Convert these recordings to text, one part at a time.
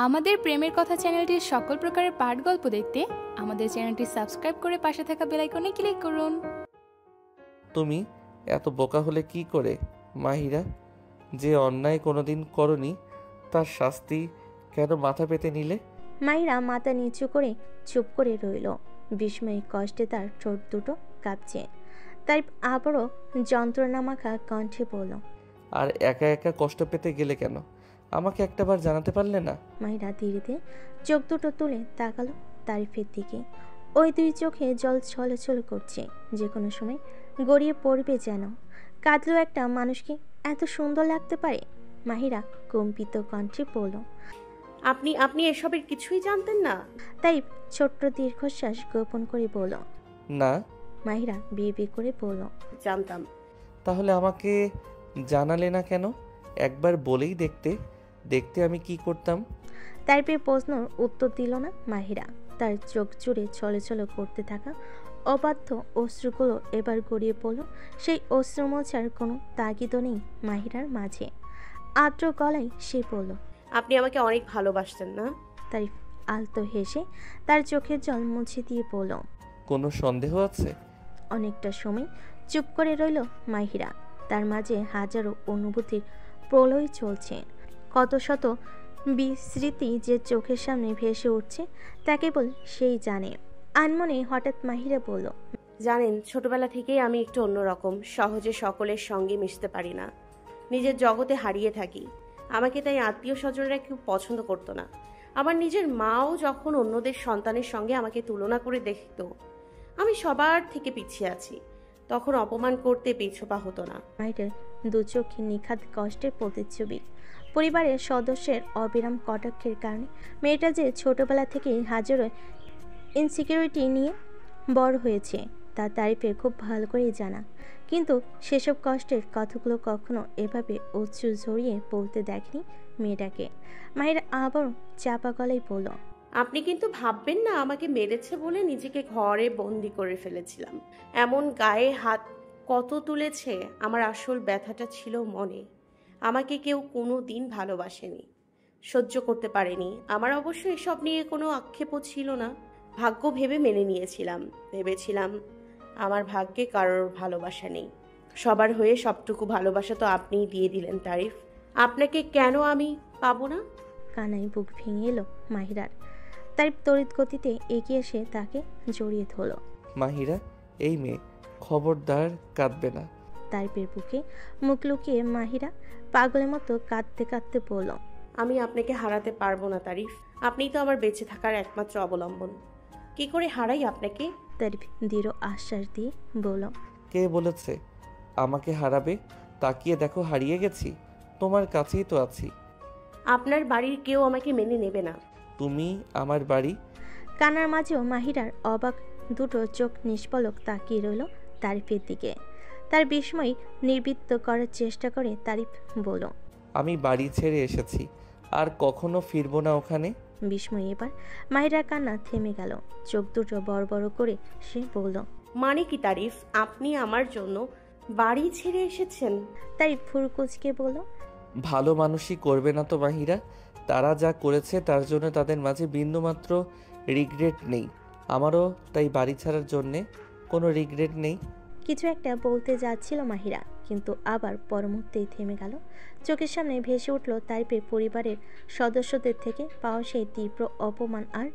আমাদের প্রেমের কথা চ্যানেলটির সকল প্রকারের পাঠ গল্প দেখতে আমাদের চ্যানেলটি সাবস্ক্রাইব করে পাশে থাকা বেল আইকনে ক্লিক করুন। তুমি এত বোকা হলে কি করে মাহিরা? যে অন্যায় কোনোদিন করনি তার শাস্তি কেন মাথা পেতে নিলে? মাহিরা মাথা নিচু করে চুপ করে রইল। বিস্ময়ী কষ্টে তার ঠোঁট দুটো কাঁপছে। তাই আবারও যন্ত্রণামাখা কণ্ঠে বলল, আর একা একা কষ্ট পেতে গেলে কেন? আমাকে একটাবার জানাতে পারলে না? মাহিরা ধীরে ধীরে চোখ দুটো তুলে তাকালো তারিফের দিকে। ওই দুই চোখে জল ছলছল করছে, যে কোনো সময় গড়িয়ে পড়বে যেন। কাঁদলো একটা মানুষকে এত সুন্দর লাগতে পারে? মাহিরা কম্পিত কণ্ঠে বলল, আপনি আপনি এসবের কিছুই জানতেন না? তাই ছোট্ট দীর্ঘশ্বাস গোপন করে বলল। না। মাহিরা বিয়ে বিয়ে করে বলল, জানতাম। তাহলে আমাকে জানালে না কেন? একবার বলেই দেখতে দেখতে আমি কি করতাম। তারিফের প্রশ্নর উত্তর দিল না মাহিরা। তার চোখ জুড়ে ছলছল করতে থাকা অবাধ্য অশ্রুগুলো এবার গড়িয়ে পড়ল। সেই অশ্রু মোছার কোনো তাগিদও নেই মাহিরার মাঝে। আর্দ্র গলায় সে বলল, আপনি আমাকে অনেক ভালোবাসতেন না? তারিফ আলতো হেসে তার চোখের জল মুছে দিয়ে বলল, কোনো সন্দেহ আছে? অনেকটা সময় চুপ করে রইল মাহিরা। তার মাঝে হাজারো অনুভূতির প্রলয় চলছে। কত শত বিস্মৃতি যে চোখের সামনে ভেসে উঠছে তা কেবল সেই জানে। আনমনে হঠাৎ মাহিরা বলল, জানেন, ছোটবেলা থেকেই আমি একটু অন্যরকম। সহজে সকলের সঙ্গে মিশতে পারি না, নিজের জগতে হারিয়ে থাকি। আমাকে তাই আত্মীয় স্বজনরা কেউ পছন্দ করতো না। আমার নিজের মাও যখন অন্যদের সন্তানের সঙ্গে আমাকে তুলনা করে দেখতো আমি সবার থেকে পিছিয়ে আছি, তখন অপমান করতে পিছপা হতো না। মাহিরার দু চোখে নিখাদ কষ্টের প্রতিচ্ছবি। পরিবারের সদস্যের অবিরাম কটাক্ষের কারণে মেয়েটা যে ছোটবেলা থেকেই হাজারো ইনসিকিউরিটি নিয়ে বড় হয়েছে তা তারিফের খুব ভালো করেই জানা। কিন্তু সেসব কষ্টের কথাগুলো কখনো এভাবে অশ্রু ঝরিয়ে বলতে দেখনি মেয়েটাকে। মাহিরা আবার চাপা গলায় বলল, আপনি কিন্তু ভাববেন না আমাকে মেরেছে বলে নিজেকে ঘরে বন্দি করে ফেলেছিলাম। এমন গায়ে হাত কত তুলেছে। আমার আসল ব্যথাটা ছিল মনে। আমাকে কেউ কোনো দিন ভালোবাসেনি, সহ্য করতে পারেনি। আমার অবশ্য এসব নিয়ে কোনো আক্ষেপও ছিল না। ভাগ্য ভেবে মেনে নিয়েছিলাম। ভেবেছিলাম আমার ভাগ্যে কারোর ভালোবাসা নেই। সবার হয়ে সবটুকু ভালোবাসা তো আপনিই দিয়ে দিলেন তারিফ। আপনাকে কেন আমি পাবো না? কানাই বুক ভেঙে এলো মাহিরার। তারিফ তড়িৎ গতিতে এগিয়ে এসে তাকে জড়িয়ে ধরল। মাহিরা, এই মেয়ে, খবরদার কাঁদবে না। তারিফের বুকে মুখ লুকিয়ে মাহিরা পাগলের মতো কাঁদতে কাঁদতে বলল, আমি আপনাকে হারাতে পারবো না তারিফ। আপনিই তো আমার বেঁচে থাকার একমাত্র অবলম্বন। কি করে হারাই আপনাকে? তারিফ দৃঢ় আশ্বাস দিয়ে বলল, কে বলেছে আমাকে হারাবে? তাকিয়ে দেখো, হারিয়ে গেছি, তোমার কাছেই তো আছি। আপনার বাড়ির কেউ আমাকে মেনে নেবে না। তুমি আমার বাড়ি। কানার মাঝেও মাহিরার অবাক দুটো চোখ নিষ্পলক তাকিয়ে রইল তারিফের দিকে। তার বিস্ময় নির্বৃত্ত করার চেষ্টা করে তারিফ বলল, আমি বাড়ি ছেড়ে এসেছি, আর কখনো ফিরবো না ওখানে। বিস্ময় এবার মাহিরার কান্না থেমে গেল। চোখ দুটো বড় বড় করে সে বলল, মানে কি তারিফ, আপনি আমার জন্য বাড়ি ছেড়ে এসেছেন? তারিফ ফুরকুচকে বলল, ভালো মানুষই করবে না তো মাহিরা। তারা যা করেছে তার জন্য তাদের মাঝে বিন্দুমাত্র রিগ্রেট নেই। আমারও তাই বাড়ি ছাড়ার জন্যে কোনো রিগ্রেট নেই। কিছু একটা বলতে যাচ্ছিল মাহিরা, কিন্তু আবার পরমুহূর্তেই থেমে গেল। চোখের সামনে ভেসে উঠল তারিফের পরিবারের সদস্যদের থেকে পাওয়া সেই তীব্র অপমান আর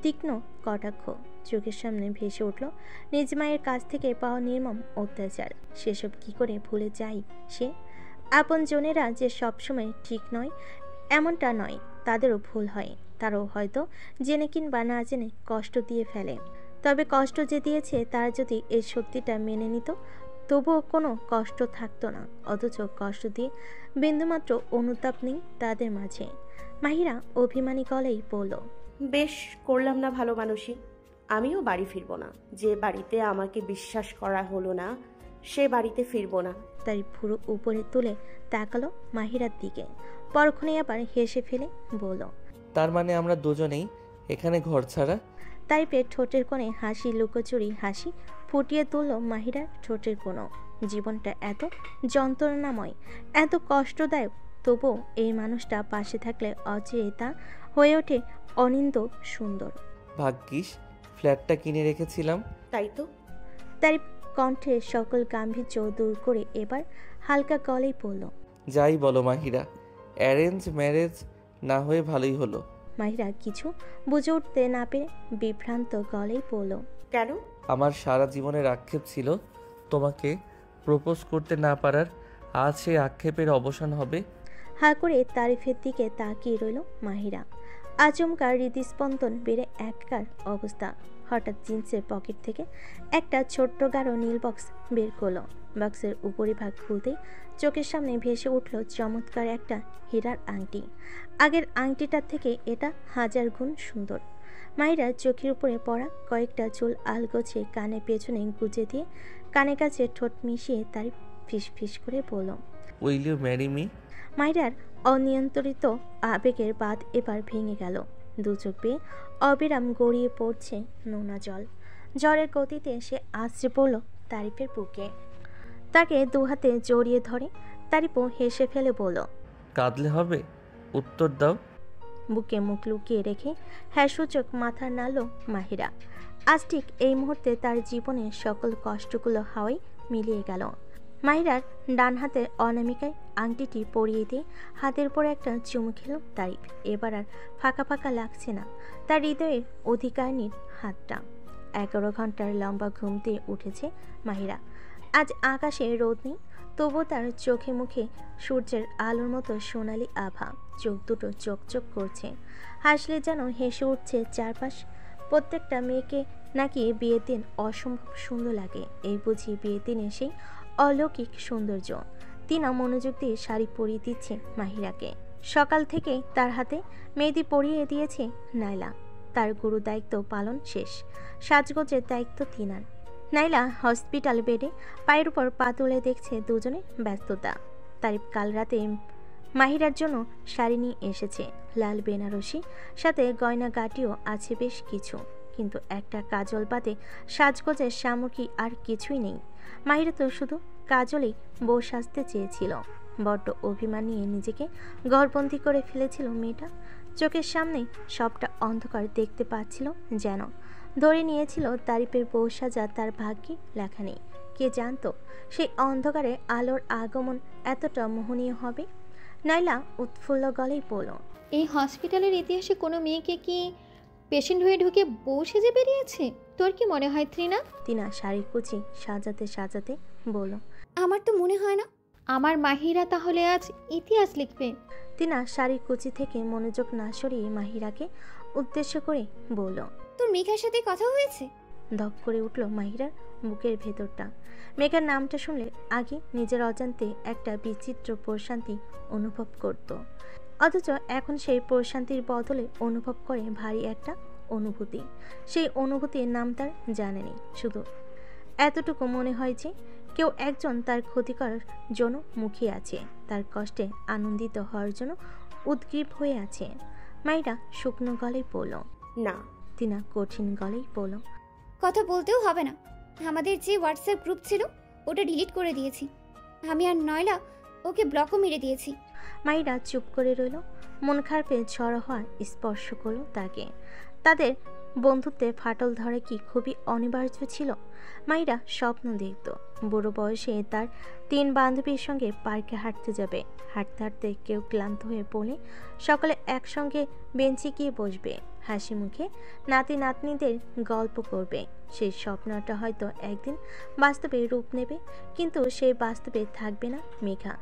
তীক্ষ্ণ কটাক্ষ। চোখের সামনে ভেসে উঠল নিজ মায়ের কাছ থেকে পাওয়া নির্মম অত্যাচার। সেসব কি করে ভুলে যায় সে? আপন জনেরা যে সবসময় ঠিক নয় এমনটা নয়, তাদেরও ভুল হয়। তারাও হয়তো জেনে কিংবা না জেনে কষ্ট দিয়ে ফেলে। তবে কষ্ট যে দিয়েছে তারা যদি এই সত্যিটা মেনে নিত তবুও কোনো কষ্ট থাকতো না। অথচ কষ্ট দিয়ে বিন্দুমাত্র অনুতাপ নেই তাদের মাঝে। মাহিরা অভিমানী গলেই বলল, বেশ করলাম না ভালো মানুষই। আমিও বাড়ি ফিরবো না। যে বাড়িতে আমাকে বিশ্বাস করা হলো না সে বাড়িতে ফিরবো না। তার পুরো উপরে তুলে তাকালো মাহিরার দিকে। পরক্ষণে আবার হেসে ফেলে বলল, তার মানে আমরা দুজনেই এখানে ঘর ছাড়া? তারিফের ঠোঁটের কোণে হাসি লুকোচুরি হাসি ফুটিয়ে তুলল মাহিরার ঠোঁটের কোণ। জীবনটা এত যন্ত্রণাময়, এত কষ্টদায়ক তবুও এই মানুষটা পাশে থাকলে অচিরেই তা হয়ে ওঠে অনিন্দ সুন্দর। ভাগ্যিস ফ্ল্যাটটা কিনে রেখেছিলাম। তাই তো। তারিফ কণ্ঠে সকল গাম্ভীর্য দূর করে এবার হালকা গলেই পড়ল। যাই বলো মাহিরা, অ্যারেঞ্জ ম্যারেজ না হয়ে ভালোই হলো। মাহিরা কিছু বুঝে উঠতে না পেরে বিভ্রান্ত গলেই পড়ল। কেন? আমার সারা জীবনের আক্ষেপ ছিল তোমাকে প্রপোজ করতে না পারার। আজ সেই আক্ষেপের অবসান হবে। হা করে তারিফের দিকে তাকিয়ে রইল মাহিরা। আচমকা হৃদস্পন্দন বেড়ে একাকার অবস্থা। হঠাৎ জিন্সের পকেট থেকে একটা ছোট্ট গাঢ় নীল বক্স বের করলো। বক্সের উপরিভাগ খুলতেই চোখের সামনে ভেসে উঠল চমৎকার একটা হীরার আংটি। আগের আংটিটার থেকে এটা 1000 গুণ সুন্দর। মাহিরা চোখের উপরে পড়া কয়েকটা চুল আলগোছে কানে পেছনে গুজে দিয়ে কানে কাছে ঠোঁট মিশিয়ে তারিফ ফিস ফিস করে বলল, উইল ইউ ম্যারি মি? মাহিরার অনিয়ন্ত্রিত আবেগের বাঁধ এবার ভেঙে গেল। দু চোখ বেয়ে অবিরাম গড়িয়ে পড়ছে নোনা জল। জ্বরের গতিতে সে আছড়ে পড়ল তারিফের বুকে। তাকে দুহাতে জড়িয়ে ধরে তারিফও হেসে ফেলে বলল, কাঁদলে হবে? উত্তর দাও। বুকে মুখ লুকিয়ে রেখে হ্যাঁ সূচক মাথা নাড়ল মাহিরা। আজ ঠিক এই মুহূর্তে তার জীবনের সকল কষ্টগুলো হাওয়ায় মিলিয়ে গেল। মাহিরার ডান হাতের অনামিকায় আংটিটি পরিয়ে দিয়ে হাতের পরে একটা চুমু খেল তারিফ। এবার আর ফাঁকা ফাঁকা লাগছে না তার হৃদয়ের অধিকারিণীর হাতটা। 11 ঘন্টার লম্বা ঘুম দিয়ে উঠেছে মাহিরা। আজ আকাশে রোদ নেই, তবু তার চোখে মুখে সূর্যের আলোর মতো সোনালি আভা। চোখ দুটো চকচক করছে, হাসলে যেন হেসে উঠছে চারপাশ। প্রত্যেকটা মেয়েকে নাকি বিয়ের দিন অসম্ভব সুন্দর লাগে, এই বুঝি বিয়ের দিন এসেই অলৌকিক সৌন্দর্য। তিনা মনোযোগ দিয়ে শাড়ি পরিয়ে দিচ্ছে মাহিরাকে। সকাল থেকে তার হাতে মেহেদি পরিয়ে দিয়েছে নাইলা। তার গুরু দায়িত্ব পালন শেষ, সাজগোজের দায়িত্ব তিনার। নাইলা হসপিটাল বেডে পায়ের উপর পা তুলে দেখছে দুজনে ব্যস্ততা। তারিফ কাল রাতে মাহিরার জন্য শাড়ি নিয়ে এসেছে, লাল বেনারসি, সাথে গয়না গাটিও আছে বেশ কিছু, কিন্তু একটা কাজল বাদে সাজগোজের সামগ্রী আর কিছুই নেই। মাহিরা তো শুধু কাজলেই বউ সাজতে চেয়েছিল। বড্ড অভিমান নিয়ে নিজেকে ঘরবন্দি করে ফেলেছিল মেয়েটা। চোখের সামনে সবটা অন্ধকার দেখতে পাচ্ছিল, যেন ধরে নিয়েছিল তারিফের বউ সাজা তার ভাগ্যে লেখা নেই। কে জানতো সেই অন্ধকারে আলোর আগমন এতটা মোহনীয় হবে। নাইলা উৎফুল্ল গলেই বলল, এই হসপিটালের ইতিহাসে কোনো মেয়েকে কি পেশেন্ট হয়ে ঢুকে বউ সেজে বেরিয়েছে? তোর কি মনে হয় ত্রিনা? তিনা শাড়ি কুচি সাজাতে সাজাতে বলল, আমার তো মনে হয় না। আমার মাহিরা তাহলে আজ ইতিহাস লিখবে। তিনা শাড়ি কুচি থেকে মনোযোগ না সরিয়ে মাহিরাকে উদ্দেশ্য করে বলল, তোর মেঘার সাথে কথা হয়েছে? ধপ করে উঠল মাহিরার বুকের ভেতরটা। মেঘার নামটা শুনলে আগে নিজের অজান্তে একটা বিচিত্র প্রশান্তি অনুভব করত, অথচ এখন সেই প্রশান্তির বদলে অনুভব করে ভারী একটা অনুভূতি। সেই অনুভূতির নাম তার জানেনি, শুধু এতটুকু মনে হয় যে কেউ একজন তার ক্ষতি করার জন্য মুখিয়ে আছে, তার কষ্টে আনন্দিত হওয়ার জন্য উদ্গ্রীব হয়ে আছে। মাইরা শুকনো গলায় বলল, না। তিনা কঠিন গলায় বলল, কথা বলতেও হবে না। আমাদের যে হোয়াটসঅ্যাপ গ্রুপ ছিল ওটা ডিলিট করে দিয়েছি। আমি আর নয়লা ওকে ব্লকও মেরে দিয়েছি। মাইরা চুপ করে রইল। মন খারাপে ঝড় হওয়া স্পর্শ করল তাকে। তাদের বন্ধুত্বে ফাটল ধরা কি খুবই অনিবার্য ছিল? মাইরা স্বপ্ন দেখত বুড়ো বয়সে তার 3 বান্ধবীর সঙ্গে পার্কে হাঁটতে যাবে। হাঁটতে হাঁটতে কেউ ক্লান্ত হয়ে পড়লে সকলে একসঙ্গে বেঞ্চে গিয়ে বসবে, হাসি মুখে নাতি নাতনিদের গল্প করবে। সেই স্বপ্নটা হয়তো একদিন বাস্তবে রূপ নেবে, কিন্তু সেই বাস্তবে থাকবে না মেঘা।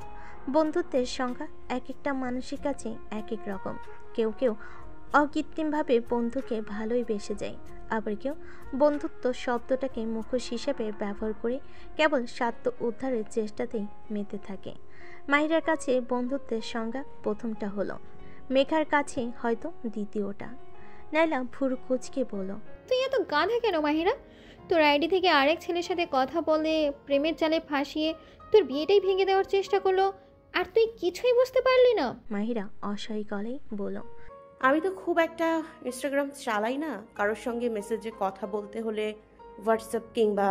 বন্ধুত্বের সংখ্যা এক একটা মানুষের কাছে এক এক রকম। কেউ কেউ অকৃত্রিমভাবে বন্ধুকে ভালোই বেসে যায়, আবার কেউ বন্ধুত্ব শব্দটাকে মুখোশ হিসেবে ব্যবহার করে কেবল স্বার্থ উদ্ধারের চেষ্টাতেই মেতে থাকে। মাহিরার কাছে বন্ধুত্বের সংজ্ঞা প্রথমটা হলো, মেঘার কাছে হয়তো দ্বিতীয়টা। নাইলা ভুরু কুচকে বলল, তুই এত গাধা কেন মাহিরা? তোর আইডি থেকে আরেক ছেলের সাথে কথা বলে প্রেমের জালে ফাঁসিয়ে তোর বিয়েটাই ভেঙে দেওয়ার চেষ্টা করলো, আর তুই কিছুই বুঝতে পারলি না? মাহিরা অসহায় গলায় বলল, আমি তো খুব একটা ইনস্টাগ্রাম চালাই না। কারোর সঙ্গে মেসেজে কথা বলতে হলে হোয়াটসঅ্যাপ কিংবা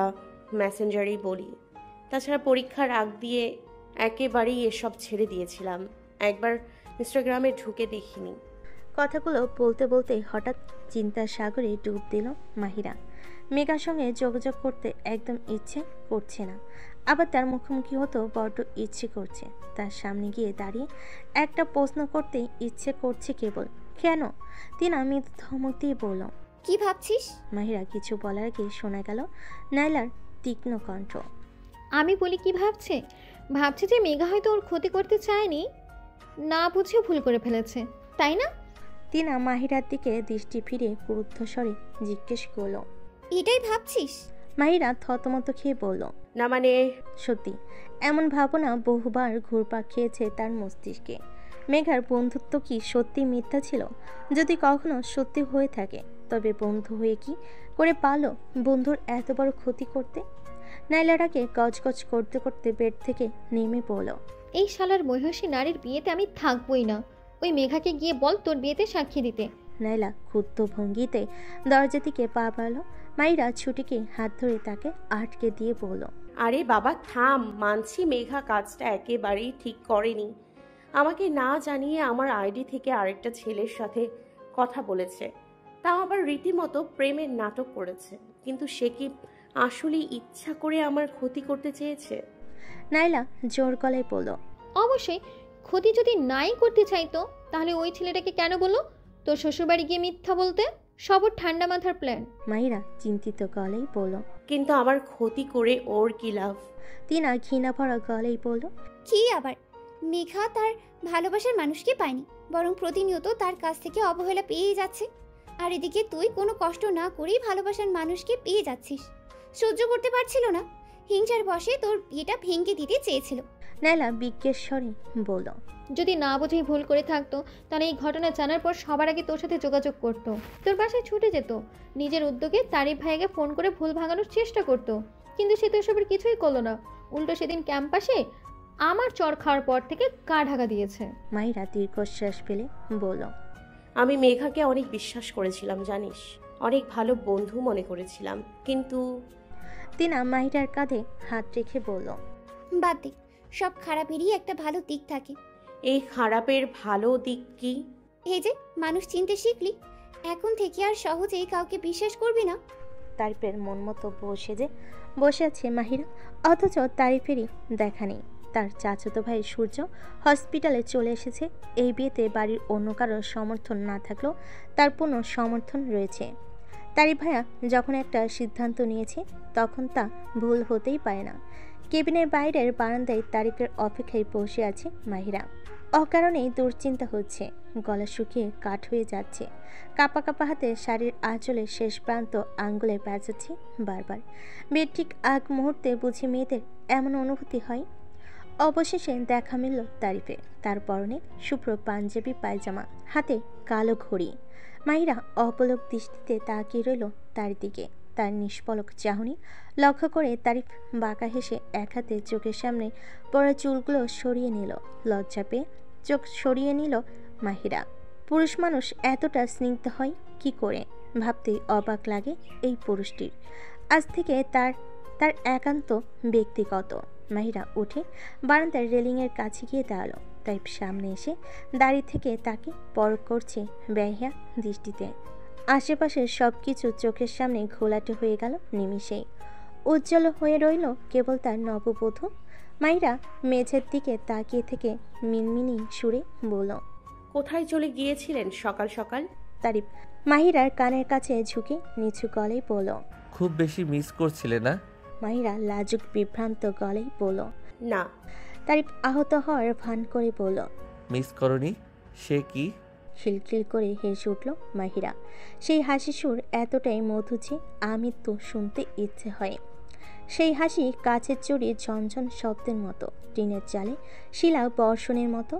মেসেঞ্জারেই বলি। তাছাড়া পরীক্ষার আগ দিয়ে একেবারেই এসব ছেড়ে দিয়েছিলাম। একবার ইনস্টাগ্রামে ঢুকে দেখিনি। কথাগুলো বলতে বলতে হঠাৎ চিন্তার সাগরে ডুব দিল মাহিরা। মেঘার সঙ্গে যোগাযোগ করতে একদম ইচ্ছে করছে না, আবার তার মুখোমুখি হতো বড্ড ইচ্ছে করছে। তার সামনে গিয়ে দাঁড়িয়ে একটা প্রশ্ন করতে ইচ্ছে করছে কেবল, কেন? তিনা মৃদু ধমক দিয়ে বলল, কি ভাবছিস? মাহিরা কিছু বলার আগে শোনা গেল নাইলার তীক্ষ্ণ কণ্ঠ। আমি বলি কি ভাবছে? ভাবছে যে মেঘা হয়তো ওর ক্ষতি করতে চায়নি, না বুঝেও ভুল করে ফেলেছে, তাই না? তিনা মাহিরার দিকে দৃষ্টি ফিরে ক্রুদ্ধস্বরে জিজ্ঞেস করল, এটাই ভাবছিস? মাহিরা থতমত খেয়ে বলল, না মানে সত্যি এমন ভাবনা বহুবার ঘুরপাক খেয়েছে তার মস্তিষ্কে। মেঘার বন্ধুত্ব কি সত্যি মিথ্যা ছিল? যদি কখনো সত্যি হয়ে থাকে, তবে বন্ধু হয়ে কি করে পারলো বন্ধুর এত বড় ক্ষতি করতে? নাইলাটাকে গজগজ করতে করতে বেড থেকে নেমে পড়ল। এই শালার মহিষী নারীর বিয়েতে আমি থাকবই না। ওই মেঘাকে গিয়ে বল তোর বিয়েতে সাক্ষী দিতে। নাইলা ক্ষুব্ধ ভঙ্গিতে দরজা থেকে পা বাড়ালো। মাইরা ছুটিকে হাত ধরে তাকে আটকে দিয়ে বলল, আরে বাবা থাম, মানছি মেঘা কাজটা একেবারেই ঠিক করেনি। আমাকে না জানিয়ে আমার আইডি থেকে আরেকটা ছেলের সাথে কথা বলেছে, তাও আবার রীতিমতো প্রেমের নাটক করেছে। কিন্তু সে কি আসলে ইচ্ছা করে আমার ক্ষতি করতে চেয়েছে? নাইলা জোর গলায় বলল, অবশ্যই। ক্ষতি যদি নাই করতে চাইতো তাহলে ওই ছেলেটাকে কেন বললো তোর শ্বশুরবাড়ি গিয়ে মিথ্যা বলতে? সব ওর ঠান্ডা মাথার প্ল্যান। মাইরা চিন্তিত গলায় বলল, কিন্তু আমার ক্ষতি করে ওর কি লাভ? তিনা ঘৃণা ভরা গলায় বলল, কি আবার? মেঘা তার ভালোবাসার মানুষকে পায়নি, বরং প্রতিনিয়ত তার কাছ থেকে অবহেলা পেয়েই যাচ্ছে। আর এদিকে তুই কোনো কষ্ট না করেই ভালোবাসার মানুষকে পেয়ে যাচ্ছিস। সহ্য করতে পারছিল না, হিংসার বশে তোর বিয়েটা ভেঙে দিতে চেয়েছিল। নাইলা বিজ্ঞেশ্বরে বলল, যদি না বুঝেই ভুল করে থাকতো তাহলে এই ঘটনা জানার পর সবার আগে তোর সাথে যোগাযোগ করতো, তোর বাসায় ছুটে যেত, নিজের উদ্যোগে তারিফ ভাইকে ফোন করে ভুল ভাঙানোর চেষ্টা করতো। কিন্তু সে তো এসবের কিছুই করলো না, উল্টো সেদিন ক্যাম্পাসে আমার চর খাওয়ার পর থেকে গা ঢাকা দিয়েছে। মাইরা দীর্ঘশ্বাস ফেলে বলল, আমি মেঘাকে অনেক বিশ্বাস করেছিলাম জানিস, অনেক ভালো বন্ধু মনে করেছিলাম। কিন্তু তিনা মাহিরার কাঁধে হাত রেখে বলল, বাদ দে, সব খারাপেরই একটা ভালো দিক থাকে। এই খারাপের ভালো দিক কি? এই যে মানুষ চিনতে শিখলি, এখন থেকে আর সহজেই কাউকে বিশ্বাস করবি না। তারিফের মন মতো বসে আছে মাহিরা, অথচ তারিফেরই দেখা নেই। তার চাচাতো ভাই সূর্য হসপিটালে চলে এসেছে। এই বিয়েতে বাড়ির অন্য কারোর সমর্থন না থাকলেও তার পূর্ণ সমর্থন রয়েছে। তারিফ ভাইয়া যখন একটা সিদ্ধান্ত নিয়েছে তখন তা ভুল হতেই পারে না। কেবিনের বাইরের বারান্দায় তারিফের অপেক্ষায় বসে আছে মাহিরা। অকারণেই দুশ্চিন্তা হচ্ছে, গলা শুকিয়ে কাঠ হয়ে যাচ্ছে। কাপা কাপা হাতে শাড়ির আঁচলের শেষ প্রান্ত আঙ্গুলে বাজাচ্ছে বারবার। বিয়ের ঠিক আগ মুহূর্তে বুঝি মেয়েদের এমন অনুভূতি হয়। অবশেষে দেখা মিলল তারিফের। তার পরনে শুভ্র পাঞ্জাবি পায়জামা, হাতে কালো ঘড়ি। মাহিরা অপলক দৃষ্টিতে তাকিয়ে রইল তার দিকে। তার নিষ্পলক চাহনি লক্ষ্য করে তারিফ বাঁকা হেসে এক হাতে চোখের সামনে পড়া চুলগুলো সরিয়ে নিল। লজ্জা পেয়ে চোখ সরিয়ে নিল মাহিরা। পুরুষ মানুষ এতটা স্নিগ্ধ হয় কি করে? ভাবতেই অবাক লাগে এই পুরুষটির। আজ থেকে তার একান্ত ব্যক্তিগত। মাহিরা উঠে বারান্দার রেলিংয়ের কাছে গিয়ে দাঁড়ালো। তাই সামনে এসে দাঁড়িয়ে থেকে তাকে পরখ করছে ব্যহিয়া দৃষ্টিতে। আশেপাশের সব কিছু চোখের সামনে ঘোলাটে হয়ে গেল নিমিষেই। উজ্জ্বল হয়ে রইল কেবল তার নববধূ। মাহিরা মেঝের দিকে তাকিয়ে থেকে মিনমিনি সুরে বলল, কোথায় চলে গিয়েছিলেন সকাল সকাল? তারিফ মাহিরার কানের কাছে ঝুঁকে নিচু গলায় বলল, খুব বেশি মিস করছিলে না? মাহিরা লাজুক বিভ্রান্ত গলায় বলল, না। তারিফ আহত হওয়ার ভান করে বলল, মিস করনি? সে কি? খিলখিল করে হেসে উঠল মাহিরা। সেই হাসি সুর এতটাই মধু যে আমি তো শুনতে ইচ্ছে হয়। সেই হাসি কাছের চড়ি ঝনঝন শব্দের মতো, টিনের চালে শিলা বর্ষণের মতো।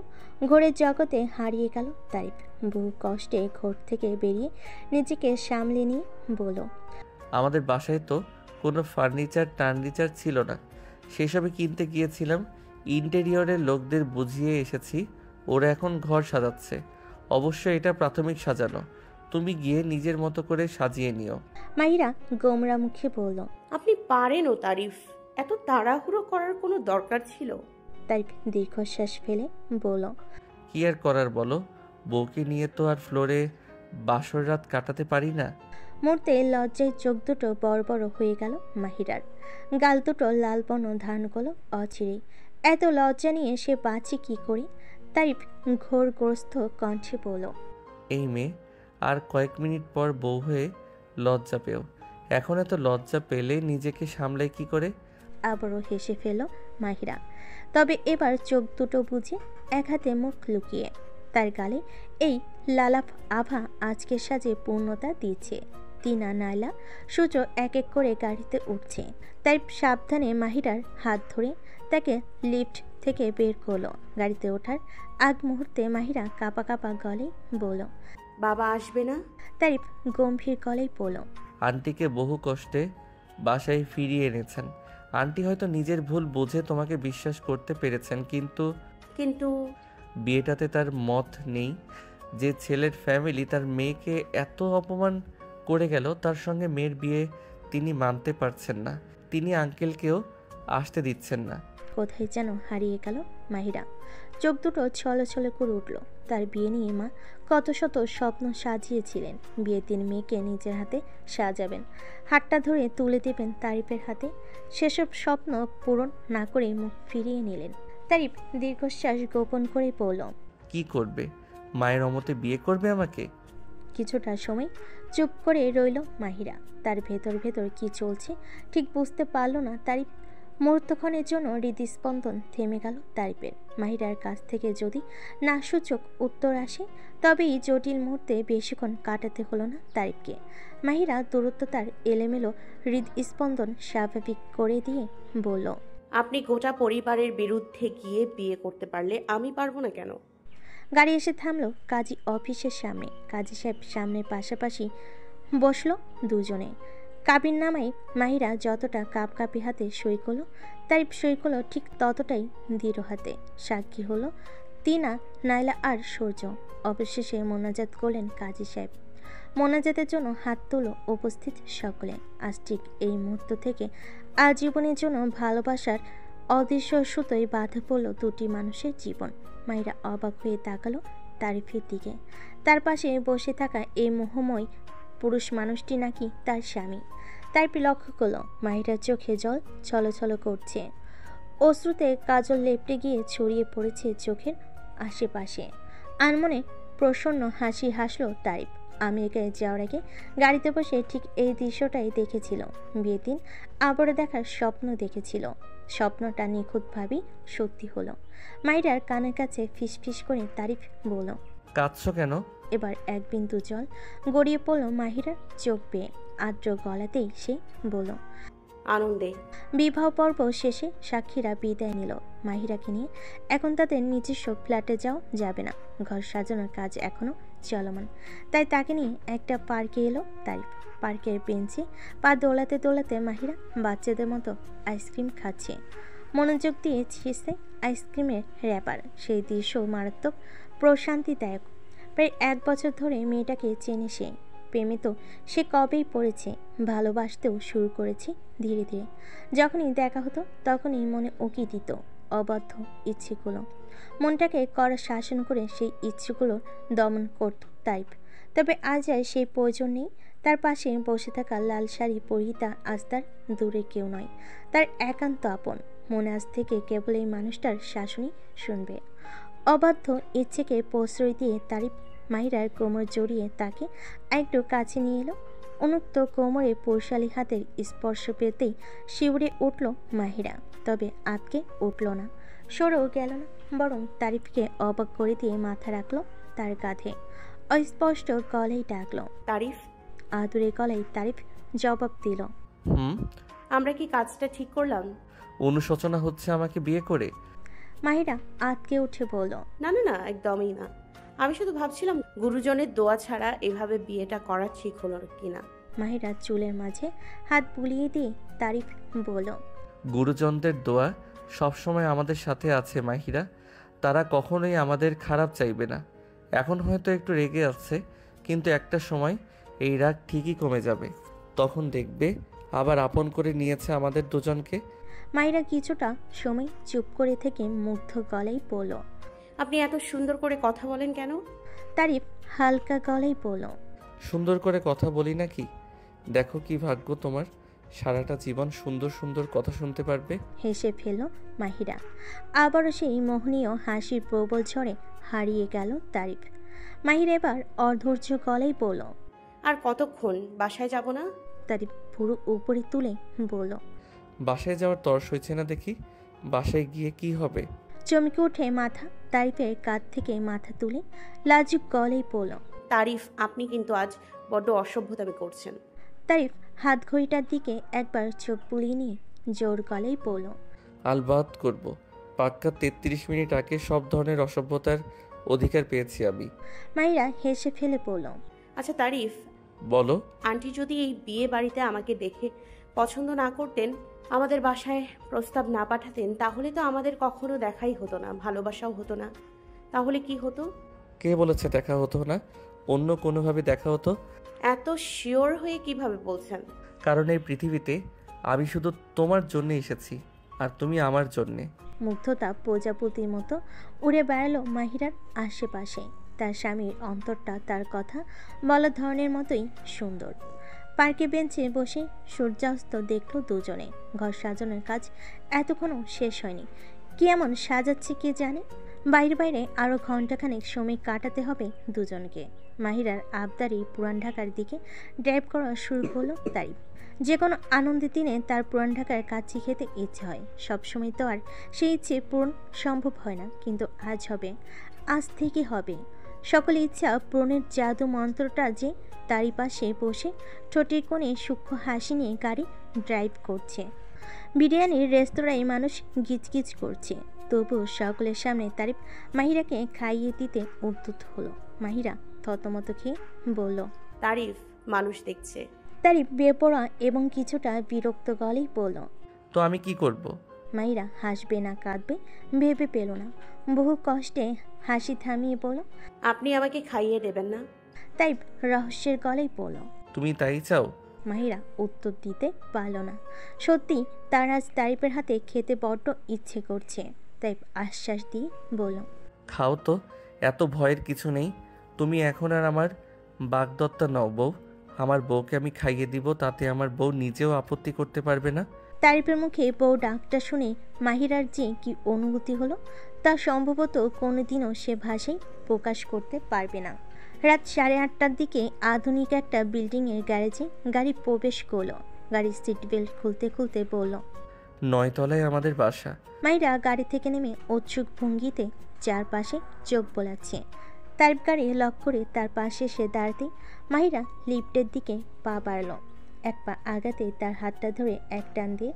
ঘোরের জগতে হারিয়ে গেল তারিফ। বহু কষ্টে ঘর থেকে বেরিয়ে নিজেকে সামলে নিয়ে বলল, আমাদের বাসায় তো কোনো টার্নিচার ছিল না, সেসবে কিনতে গিয়েছিলাম। ইন্টেরিয়রের লোকদের বুঝিয়ে এসেছি, ওরা এখন ঘর সাজাচ্ছে। অবশ্য এটা প্রাথমিক সাজানো, তুমি গিয়ে নিজের মতো করে সাজিয়ে নিও। মাহিরা গোমরা মুখে বলল, আপনি পারেনও তারিফ, এত তাড়াহুড়ো করার কোনো দরকার ছিল? তারিফ দীর্ঘশ্বাস ফেলে বলল, কি আর করার বলো, বউকে নিয়ে তো আর ফ্লোরে বাসর রাত কাটাতে পারি না। মুহূর্তে লজ্জায় চোখ দুটো বড় বড় হয়ে গেল মাহিরার। গাল দুটো লাল বর্ণ ধারণ করলো অচিরেই। এত লজ্জা নিয়ে সে বাঁচে কি করে? তারিফ ঘোরগ্রস্ত কণ্ঠে বলল, এই মেয়ে আর কয়েক মিনিট পর বউ হয়ে লজ্জা পেও। এখন এত লজ্জা পেলে নিজেকে সামলায় কি করে? আবারও হেসে ফেলল মাহিরা। তবে এবার চোখ দুটো বুঝে এক হাতে মুখ লুকিয়ে। তার গালে এই লালাপ আভা আজকের সাজে পূর্ণতা দিচ্ছে। তিনা, নাইলা, সূর্য এক এক করে গাড়িতে উঠছে। তাই সাবধানে মাহিরার হাত ধরে তাকে লিফট থেকে বের করলো। গাড়িতে ওঠার আগ মুহূর্তে মাহিরা কাঁপা কাঁপা গলায় বলল, বাবা আসবে না? তারিফ গম্ভীর গলায় বলল, আন্টিকে বহু কষ্টে বাসায় ফিরিয়ে এনেছেন। আন্টি হয়তো নিজের ভুল বুঝে তোমাকে বিশ্বাস করতে পেরেছেন, কিন্তু বিয়েটাতে তার মত নেই। যে ছেলের ফ্যামিলি তার মেয়েকে এত অপমান করে গেল, তার সঙ্গে মেয়ের বিয়ে তিনি মানতে পারছেন না। তিনি আঙ্কেলকেও আসতে দিচ্ছেন না। কোথায় যেন হারিয়ে গেল মাহিরা। চোখ দুটো ছলছলে করে উঠল। তার বিয়ে নিয়ে মা কত শত স্বপ্ন সাজিয়েছিলেন। বিয়ের দিন মেয়েকে নিজের হাতে সাজাবেন, হাতটা ধরে তুলে দেবেন তারিফের হাতে। সেসব স্বপ্ন পূরণ না করে মুখ ফিরিয়ে নিলেন। তারিফ দীর্ঘশ্বাস গোপন করে পড়ল, কি করবে? মায়ের অমতে বিয়ে করবে আমাকে? কিছুটা সময় চুপ করে রইল মাহিরা। তার ভেতর ভেতর কি চলছে ঠিক বুঝতে পারল না তারিফ। মুহূর্তক্ষণের জন্য হৃদস্পন্দন থেমে গেল তারিফের। মাহিরার কাছ থেকে যদি না সূচক উত্তর আসে, তবেই জটিল মুহূর্তে বেশিক্ষণ কাটাতে হলো না তারিফকে। মাহিরা দূরত্ব তার এলোমেলো হৃদস্পন্দন স্বাভাবিক করে দিয়ে বলল, আপনি গোটা পরিবারের বিরুদ্ধে গিয়ে বিয়ে করতে পারলে আমি পারবো না কেন? গাড়ি এসে থামলো কাজী অফিসের সামনে। কাজী সাহেব সামনে পাশাপাশি বসলো দুজনে। কাবিন নামাই মাহিরা যতটা কাঁপি হাতে সই করলো, তারিফ সই করলো ঠিক ততটাই দৃঢ় হাতে। সাক্ষী হলো তিনা, নাইলা আর সূর্য। অবশেষে মোনাজাত করলেন কাজী সাহেব। মোনাজাতের জন্য হাত তুলো উপস্থিত সকলে। আজ ঠিক এই মুহূর্ত থেকে আজীবনের জন্য ভালোবাসার অদৃশ্য সুতোয় বাঁধা পড়ল দুটি মানুষের জীবন। মাহিরা অবাক হয়ে তাকালো তারিফের দিকে। তার পাশে বসে থাকা এই মোহময় পুরুষ মানুষটি নাকি তার স্বামী। তারিফ লক্ষ্য করলো মাহিরার চোখে জল ছলছল করছে। অশ্রুতে কাজল লেপটে গিয়ে ছড়িয়ে পড়েছে চোখের আশেপাশে। আনমনে প্রসন্ন হাসি হাসলো তারিফ। আমেরিকায় যাওয়ার আগে গাড়িতে বসে ঠিক এই দৃশ্যটাই দেখেছিল। বিয়ের দিন আবারও দেখার স্বপ্ন দেখেছিল। স্বপ্নটা নিখুঁতভাবেই সত্যি হলো। মাহিরার কানের কাছে ফিসফিস করে তারিফ বলল, কাঁদছো কেন? এবার এক বিন্দু জল গড়িয়ে পড়ল মাহিরার চোখ বেয়ে। আর্দ্র গলাতেই সে বলল, আনন্দে। বিবাহ পর্ব শেষে সাক্ষীরা বিদায় নিল মাহিরাকে নিয়ে। এখন তাদের নিজস্ব ফ্ল্যাটে যাওয়া যাবে না। ঘর সাজানোর কাজ এখনো চলমান। তাই তাকে নিয়ে একটা পার্কে এলো তারিফ। পার্কের বেঞ্চে পা দোলাতে দোলাতে মাহিরা বাচ্চাদের মতো আইসক্রিম খাচ্ছে। মনোযোগ দিয়ে ছিঁড়ছে আইসক্রিমের র্যাপার। সেই দৃশ্য মারাত্মক প্রশান্তিদায়ক। প্রায় 1 বছর ধরে মেয়েটাকে চেনে সে। প্রেমে তো সে কবেই পড়েছে, ভালোবাসতেও শুরু করেছে ধীরে ধীরে। যখনই দেখা হতো তখনই মনে উকি দিত অবাধ্য ইচ্ছেগুলো। মনটাকে কড়া শাসন করে সেই ইচ্ছেগুলো দমন করত তাইপ। তবে আজ আর সেই প্রয়োজন নেই। তার পাশে বসে থাকা লাল শাড়ি পরিহিতা আজ তার দূরে কেউ নয়, তার একান্ত আপন। মনে আজ থেকে কেবল এই মানুষটার শাসনই শুনবে। অবাধ্য ইচ্ছেকে প্রশ্রয় দিয়ে তারিফ মাহিরার কোমর জড়িয়ে তাকে একটু কাছে নিয়ে এলো। উন্মুক্ত কোমরে পুরুষালী হাতের স্পর্শ পেতেই শিউরে উঠল মাহিরা। তবে আটকে উঠল না, সরেও গেল না, বরং তারিফকে অবাক করে দিয়ে মাথা রাখলো তার কাঁধে। অস্পষ্ট গলায় ডাকলো, তারিফ। আদুরে গলায় তারিফ জবাব দিল, আমরা কি কাজটা ঠিক করলাম? অনুশোচনা হচ্ছে আমাকে বিয়ে করে? মাহিরা আটকে উঠে বলল, না না না, একদমই না। আমি শুধু ভাবছিলাম গুরুজনের দোয়া ছাড়া এভাবে বিয়েটা করা ঠিক হলো কিনা। মাহিরা চুলের মাঝে হাত বুলিয়ে দিয়ে তারিফ বলল, গুরুজনদের দোয়া সবসময় আমাদের সাথে আছে মাহিরা। তারা কখনোই আমাদের খারাপ চাইবে না। এখন হয়তো একটু রেগে আছে, কিন্তু একটা সময় এই রাগ ঠিকই কমে যাবে। তখন দেখবে আবার আপন করে নিয়েছে আমাদের দুজনকে। মাহিরা কিছুটা সময় চুপ করে থেকে মুগ্ধ গলায় বলল, আপনি এত সুন্দর করে কথা বলেন কেন? তারিফ হালকা গলায় বলল। সুন্দর করে কথা বলি নাকি? দেখো কি ভাগ্য তোমার, সারাটা জীবন সুন্দর সুন্দর কথা শুনতে পারবে। হেসে ফেলল মাহিরা। আবারও সেই মোহনীয় হাসির প্রবল ঝড়ে হারিয়ে গেল তারিফ। মাহিরা এবার অধৈর্য গলায় বলল। আর কতক্ষণ? বাসায় যাব না? তারিফ পুরো উপরে তুলে বলল। বাসায় যাওয়ার তর সইছে না দেখি। বাসায় গিয়ে কি হবে? চমকে উঠে মাথা তারিফের কাঁধ থেকে মাথা তুলে লাজুক গলায় বলল। তারিফ, আপনি কিন্তু আজ বড্ড অসভ্যতামি করছেন। তারিফ হাত ঘড়িটার দিকে একবার চোখ বুলিয়ে নিয়ে জোর গলায় বলল। আলবাত করব। পাক্কা 33 মিনিট আগে সব ধরনের অসভ্যতার অধিকার পেয়েছি আমি। মাহিরা হেসে ফেলে বলল। আচ্ছা তারিফ, বলো। আন্টি যদি এই বিয়ে বাড়িতে আমাকে দেখে পছন্দ না করতেন, আমাদের বাসায় প্রস্তাব না পাঠাতেন, তাহলে তো আমাদের কখনো দেখাই হতো না, ভালোবাসাও হতো না। তাহলে কি হতো? কে বলেছে দেখা হতো না? অন্য কোনোভাবে দেখা হতো। এত শিওর হয়ে কিভাবে বলছেন? কারণ এই পৃথিবীতে আমি শুধু তোমার জন্য এসেছি, আর তুমি আমার জন্যে। মুগ্ধতা প্রজাপতির মতো উড়ে বেড়ালো মাহিরার আশেপাশে। তার স্বামীর অন্তরটা তার কথা বলার ধরনের মতোই সুন্দর। পার্কে বেঞ্চে বসে সূর্যাস্ত দেখলো দুজনে। ঘর সাজানোর কাজ এতক্ষণও শেষ হয়নি। কি এমন সাজাচ্ছে কে জানে। বাইরে বাইরে আরও ঘন্টাখানেক সময় কাটাতে হবে দুজনকে। মাহিরার আবদারি পুরান ঢাকার দিকে ড্রাইভ করা শুরু করলো তারিফ। যে কোনো আনন্দের দিনে তার পুরান ঢাকার কাচ্চি খেতে ইচ্ছে হয়। সবসময় তো আর সেই ইচ্ছে পূরণ সম্ভব হয় না, কিন্তু আজ হবে, আজ থেকে হবে। সকল ইচ্ছা পূরণের জাদু মন্ত্রটা যে তারই পাশে বসে ঠোঁটের কোণে সূক্ষ্ম হাসি নিয়ে গাড়ি ড্রাইভ করছে। বিরিয়ানির রেস্তোরাঁয় মানুষ গিজগিজ করছে, তবুও সকলের সামনে তারিফ মাহিরাকে খাইয়ে দিতে উদ্যত হলো। মাহিরা থতমত খেয়ে বলল। তারিফ, মানুষ দেখছে। তারিফ বেপরোয়া এবং কিছুটা বিরক্ত গলেই বলল। তো আমি কি করব? মাহিরা হাসবে না কাঁদবে ভেবে পেল না। বহু কষ্টে হাসি থামিয়ে বলল। আপনি আমাকে খাইয়ে দেবেন না? তারিফ রহস্যের গলেই বলল। তুমি তাই চাও? মাহিরা উত্তর দিতে পারল না। সত্যি তার আজ তারিফের হাতে খেতে বড্ড ইচ্ছে করছে। তারিফ আশ্বাস দিয়ে বলল। খাও তো, এত ভয়ের কিছু নেই। তুমি এখন আর আমার বাগদত্তা নও বউ। আমার বউকে আমি খাইয়ে দিব, তাতে আমার বউ নিজেও আপত্তি করতে পারবে না। তারিফের মুখে বউ ডাকটা শুনে মাহিরার যে কি অনুভূতি হলো তা সম্ভবত কোনোদিনও সে ভাষায় প্রকাশ করতে পারবে না। রাত 8:30টার দিকে আধুনিক একটা বিল্ডিংয়ের গ্যারেজে গাড়ি প্রবেশ করলো। গাড়ির সিট বেল্ট খুলতে খুলতে বলল। 9 তলায় আমাদের বাসা। মাহিরা গাড়ি থেকে নেমে উৎসুক ভঙ্গিতে চারপাশে চোখ বোলাচ্ছে। তারিফ গাড়ি লক করে তার পাশে সে দাঁড়াতে মাহিরা লিফটের দিকে পা বাড়ল। এক পা আগাতে তার হাতটা ধরে এক টান দিয়ে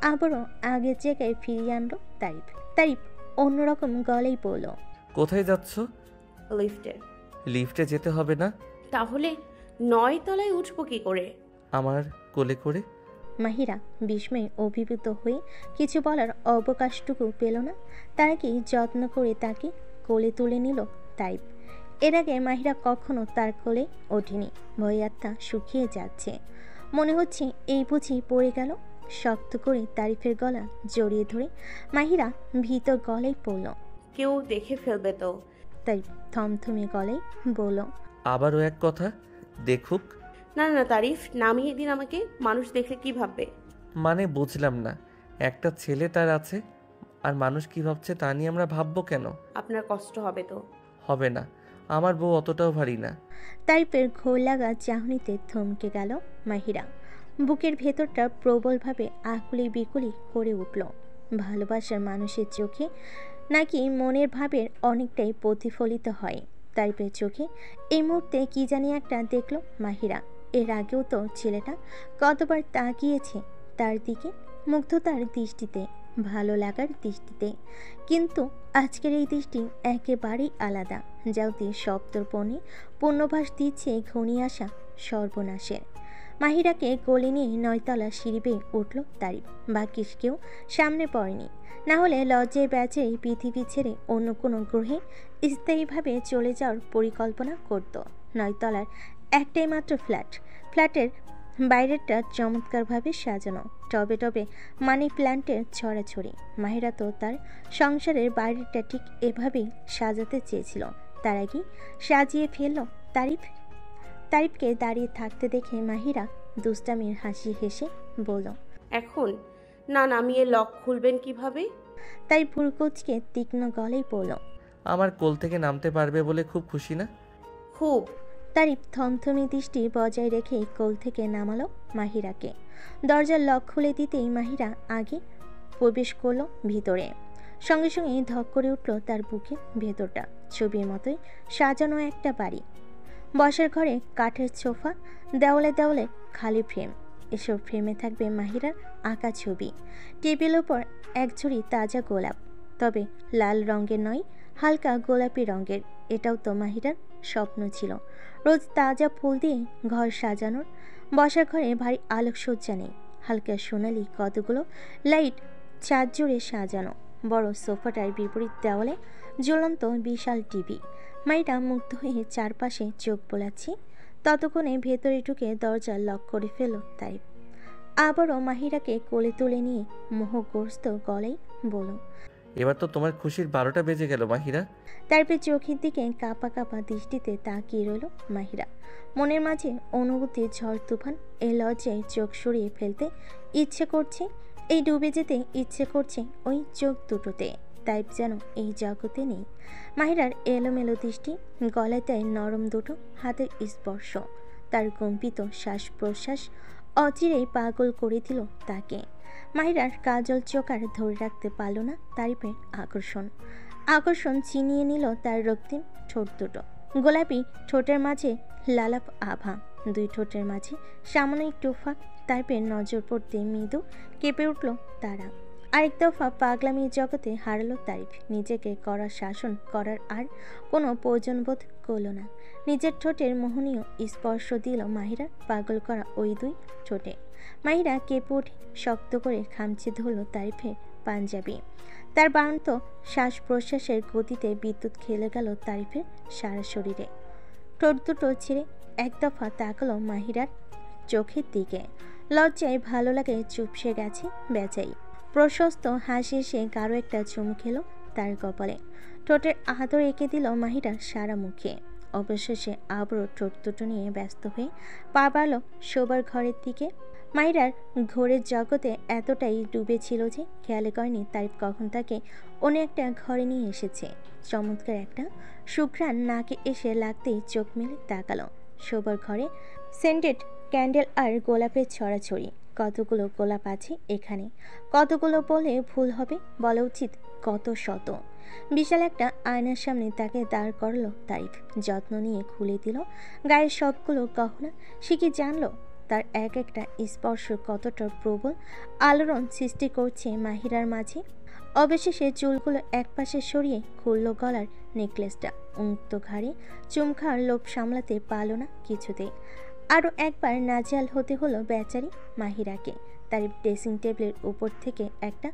আবারও আগের জায়গায় ফিরিয়ে আনলো তারিফ। তারিফ অন্যরকম গলেই বলল। কোথায় যাচ্ছ? লিফটে। লিফটে যেতে হবে না। তাহলে 9 তলায় উঠবো কি করে? আমার কোলে করে। মাহিরা বিস্ময়ে অভিভূত হয়ে কিছু বলার অবকাশটুকু পেল না। তার আগেই যত্ন করে তাকে কোলে তুলে নিল তারিফ। এর আগে মাহিরা কখনো তার কোলে ওঠেনি। ভয়ে আত্মা শুকিয়ে যাচ্ছে। মনে হচ্ছে এই বুঝি পড়ে গেল। শক্ত করে তারিফের গলা জড়িয়ে ধরে মাহিরা ভীত গলায় পড়ল। কেউ দেখে ফেলবে তো? তারিফ থমথমে গলায় বলল। আবারও এক কথা, দেখুক। না না তারিফ, নামিয়ে দিন আমাকে। মানুষ দেখলে কি ভাববে? মানে বুঝলাম না। একটা ছেলে তার আছে, আর মানুষ কি ভাবছে তা নিয়ে আমরা ভাববো কেন? আপনার কষ্ট হবে তো? হবে না, আমার বউ অতটাও ভারী না। তারিফের ঘোর লাগা চাহনিতে থমকে গেল মাহিরা। বুকের ভেতরটা প্রবলভাবে আকুলি বিকুলি করে উঠল। ভালোবাসার মানুষের চোখে নাকি মনের ভাবের অনেকটাই প্রতিফলিত হয়। তারিফের চোখে এই মুহূর্তে কি জানি একটা দেখল মাহিরা। এর আগেও তো ছেলেটা কতবার তাকিয়েছে তার দিকে, মুগ্ধতার দৃষ্টিতে, ভালো লাগার দৃষ্টিতে, কিন্তু আজকের এই দৃষ্টি একেবারেই আলাদা। যাতে সপ্তর্পণে পূর্ণভাস দিচ্ছে ঘনিয়ে আসা সর্বনাশের। মাহিরাকে কোলে নিয়ে 9 তলা সিঁড়ি বেয়ে উঠল তারিফ। বাকি কেউ সামনে পড়েনি, না হলে লজ্জায় বেচারি পৃথিবী ছেড়ে অন্য কোনো গ্রহে স্থায়ীভাবে চলে যাওয়ার পরিকল্পনা করত। 9 তলার একটাই মাত্র ফ্ল্যাট। ফ্ল্যাটের বাইরেটা চমৎকারভাবে সাজানো, টবে টবে মানি প্ল্যান্টের ছড়াছড়ি। মাহিরা তো তার সংসারের বাইরেটা ঠিক এভাবেই সাজাতে চেয়েছিল। তার আগেই সাজিয়ে ফেলল তারিফ। তারিফকে দাঁড়িয়ে থাকতে দেখে মাহিরা দুষ্টামির হাসি হেসে বলল, এখন না নামিয়ে লক খুলবেন কিভাবে? তাই ভুরকুচকে তীক্ষ্ণ গলেই বলল, আমার কোল থেকে নামতে পারবে বলে খুব খুশি না? খুব। তারিফ থমথমে দৃষ্টি বজায় রেখে কোল থেকে নামালো মাহিরাকে। দরজার লক খুলে দিতেই মাহিরা আগে প্রবেশ করলো ভিতরে। সঙ্গে সঙ্গে ধক করে উঠল তার বুকে ভেতরটা। ছবির মতোই সাজানো একটা বাড়ি। বসার ঘরে কাঠের সোফা, দেওয়ালে দেওয়ালে খালি ফ্রেম। এসব ফ্রেমে থাকবে মাহিরার আঁকা ছবি। টেবিলের ওপর এক ঝুড়ি তাজা গোলাপ, তবে লাল রঙের নয়, হালকা গোলাপি রঙের। এটাও তো মাহিরার স্বপ্ন ছিল, রোজ তাজা ফুল দিয়ে ঘর সাজানোর। বসার ঘরে ভারী আলোকসজ্জা নেই, হালকা সোনালি কতগুলো লাইট চাঁদ জুড়ে সাজানো। বড় সোফাটার বিপরীত দেওয়ালে ঝুলন্ত বিশাল টিভি। মাইরা মুগ্ধ হয়ে চারপাশে চোখ বোলাচ্ছে। ততক্ষণে ভেতরে ঢুকে দরজা লক করে ফেল তারিফ। আবারও মাহিরাকে কোলে তুলে নিয়ে মোহগ্রস্ত গলায় বলল, এবার তো তোমার খুশির 12টা বেজে গেল মাহিরা। তারপর চোখের দিকে কাঁপা কাঁপা দৃষ্টিতে তাকিয়ে রইল মাহিরা। মনের মাঝে অনুভূতির ঝড় তুফান। এই লজ্জায় চোখ সরিয়ে ফেলতে ইচ্ছে করছে, এই ডুবে যেতে ইচ্ছে করছে ওই চোখ দুটোতে। তাই যেন এই জগতে নেই। মাহিরার এলোমেলো দৃষ্টি, গলায় দেয় নরম দুটো হাতের স্পর্শ। তার কম্পিত শ্বাস প্রশ্বাস অচিরেই পাগল করে দিল তাকে। মাহিরার কাজল চোখ আর ধরে রাখতে পারল না তারিফের আকর্ষণ। আকর্ষণ ছিনিয়ে নিল তার রক্তিম ঠোঁট দুটো। গোলাপি ঠোঁটের মাঝে লালাপ আভা, দুই ঠোঁটের মাঝে সামান্য একটু ফাঁক। তারিফের নজর পড়তে মৃদু কেঁপে উঠল তারা। আরেক দফা পাগলামির জগতে হারালো তারিফ। নিজেকে কড়া শাসন করার আর কোনো প্রয়োজন বোধ করল না। নিজের ঠোঁটের মোহনীয় স্পর্শ দিল মাহিরার পাগল করা ওই দুই ঠোঁটে। মাহিরা কেঁপে উঠে শক্ত করে খামচে ধরল তারিফের পাঞ্জাবি। তার বাড়ন্ত শ্বাস প্রশ্বাসের গতিতে বিদ্যুৎ খেলে গেল তারিফের সারা শরীরে। ঠোঁট দুটো ছেড়ে এক দফা তাকালো মাহিরার চোখের দিকে। লজ্জায় ভালো লাগে চুপসে গেছে বেচাই। প্রশস্ত হাসি এসে গাঢ় একটা চুমু খেলো তার কপালে। ঠোঁটের আদর এঁকে দিল মাহিরার সারা মুখে। অবশেষে আবারও ঠোঁট দুটো নিয়ে ব্যস্ত হয়ে পা বাড়ল শোবার ঘরের দিকে। মাহিরার ঘোরের জগতে এতটাই ডুবে ছিল যে খেয়াল করেনি তারিফ কখন তাকে অন্য একটা ঘরে নিয়ে এসেছে। চমৎকার একটা সুঘ্রাণ নাকে এসে লাগতেই চোখ মেলে তাকালো। শোবার ঘরে সেন্টেড ক্যান্ডেল আর গোলাপের ছড়াছড়ি। কতগুলো গোলাপ আছে এখানে, কতগুলো বলে ভুল হবে, বলা উচিত কত শত। বিশাল একটা আয়নার সামনে তাকে দাঁড় করলো তারিফ। যত্ন নিয়ে খুলে দিল গায়ের সবগুলো গহনা। সে কি জানলো তার এক একটা স্পর্শ কতটা প্রবল আলোড়ন সৃষ্টি করছে মাহিরার মাঝে। অবশেষে চুলগুলো একপাশে সরিয়ে খুলল গলার নেকলেসটা। উন্মুক্ত ঘাড়ে চুমখার লোভ সামলাতে পারল না কিছুতেই। আরও একবার নাজেহাল হতে হলো বেচারি মাহিরাকে। তারিফ ড্রেসিং টেবিলের উপর থেকে একটা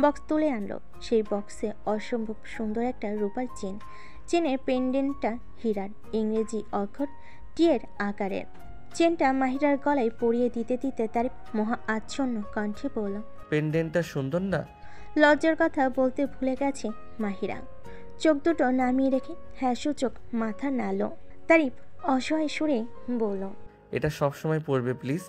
বক্স তুলে আনলো। সেই বক্সে অসম্ভব সুন্দর একটা রূপার চেন। চেনের পেন্ডেন্টটা হীরার, ইংরেজি অক্ষর টি-এর আকারের। চেনটা মাহিরার গলায় পরিয়ে দিতে দিতে তারিফ মহা আচ্ছন্ন কণ্ঠে বলল, পেন্ডেন্টটা সুন্দর না? লজ্জার কথা বলতে ভুলে গেছে মাহিরা। চোখ দুটো নামিয়ে রেখে হ্যাঁ সূচক মাথা নাড়ল। তারিফ অসহায় সুরে বলল, এটা সবসময় পরবে প্লিজ।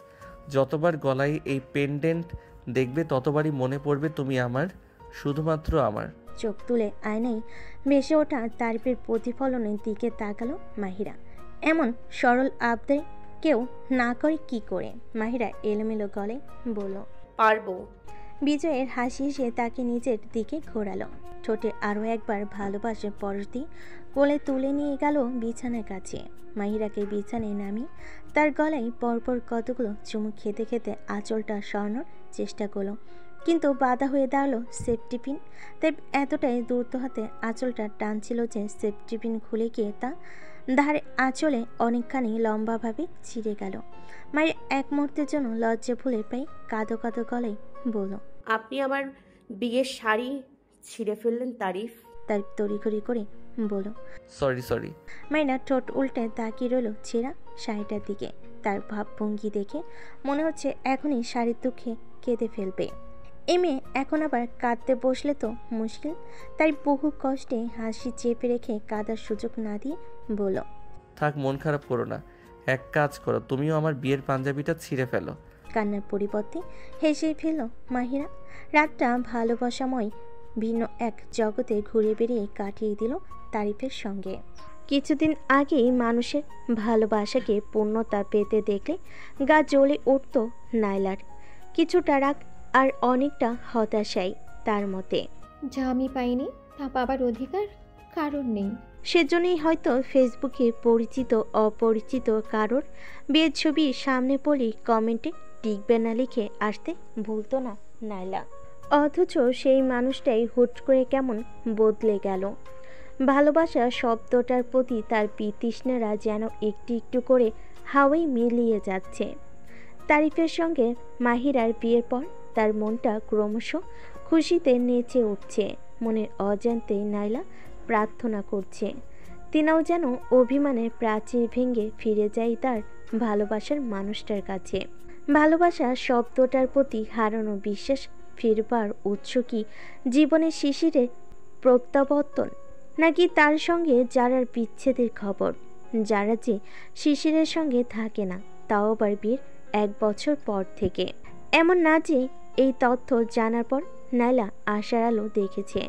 যতবার গলায় এই পেন্ডেন্ট দেখবে ততবারই মনে পড়বে তুমি আমার, শুধুমাত্র আমার। চোখ তুলে আয়নায় ভেসে ওঠা তারিফের প্রতিফলনের দিকে তাকালো মাহিরা। এমন সরল আবদার কেউ না করে কি করে? মাহিরা এলোমেলো গলায় বলল, পারবো। বিজয়ের হাসি এসে তাকে নিজের দিকে ঘোরালো। ঠোঁটে আরও একবার ভালোবাসে পরশ দিয়ে কোলে তুলে নিয়ে গেল বিছানার কাছে। মাহিরাকে বিছানায় নামিয়ে তার গলায় পরপর কতগুলো চুমু খেতে খেতে আঁচলটা সরানোর চেষ্টা করলো, কিন্তু বাধা হয়ে দাঁড়ালো সেফটি পিন। তাই এতটাই দ্রুত হাতে আঁচলটা টানছিল যে সেফটি পিন খুলে গিয়ে তা ধারে আঁচলে অনেকখানি লম্বাভাবে ছিঁড়ে গেল। মায়ের এক মুহূর্তের জন্য লজ্জা ভুলে পাই কাঁদো কাঁদো গলায় বলল, আপনি আমার বিয়ের শাড়ি ছিঁড়ে ফেললেন তারিফ। তার তড়িঘড়ি করে বলল। সরি। মাইনা ঠোঁট উল্টে তাকিয়ে রইল ছেঁড়া শাড়িটার দিকে। তার ভাবভঙ্গি দেখে মনে হচ্ছে এখনই শাড়ির দুঃখে কেঁদে ফেলবে। এই মেয়ে এখন আবার কাঁদতে বসলে তো মুশকিল। তাই বহু কষ্টে হাসি চেপে রেখে কাঁদার সুযোগ না দিয়ে বলল, থাক, মন খারাপ করো না। এক কাজ করো, তুমিও আমার বিয়ের পাঞ্জাবিটা ছিঁড়ে ফেলো। কান্নার পরিবর্তে হেসে ফেলল মাহিরা। রাতটা ভালোবাসাময় ভিন্ন এক জগতে ঘুরে বেরিয়ে কাটিয়ে দিল তারিফের সঙ্গে। কিছুদিন আগেই মানুষের ভালোবাসাকে পূর্ণতা পেতে দেখলে গা জ্বলে উঠত নাইলার। কিছুটা রাগ আর অনেকটা হতাশাই তার মতে। যা আমি পাইনি তা পাবার অধিকার কারণ নেই। সেজন্যই হয়তো ফেসবুকে পরিচিত অপরিচিত কারোর বিয়ের ছবি সামনে পড়লেই কমেন্টে টিকবে না লিখে আসতে ভুলতো না নাইলা। অথচ সেই মানুষটাই হুট করে কেমন বদলে গেল। ভালোবাসা শব্দটার প্রতি তার বিতৃষ্ণারা যেন একটু একটু করে হাওয়াই মিলিয়ে যাচ্ছে। তারিফের সঙ্গে মাহিরার বিয়ের পর তার মনটা ক্রমশ খুশিতে নেচে উঠছে। মনের অজান্তে নাইলা প্রার্থনা করছে তিনাও যেন অভিমানের প্রাচীর ভেঙে ফিরে যায় তার ভালোবাসার মানুষটার কাছে। ভালোবাসা শব্দটার প্রতি হারানো বিশ্বাস ফিরবার উৎস কি জীবনের শিশিরের প্রত্যাবর্তন, নাকি তার সঙ্গে যারার বিচ্ছেদের খবর? যারা যে শিশিরের সঙ্গে থাকে না, তাও আবার বিয়ের 1 বছর পর থেকে। এমন না যে এই তথ্য জানার পর নাইলা আশার আলো দেখেছে,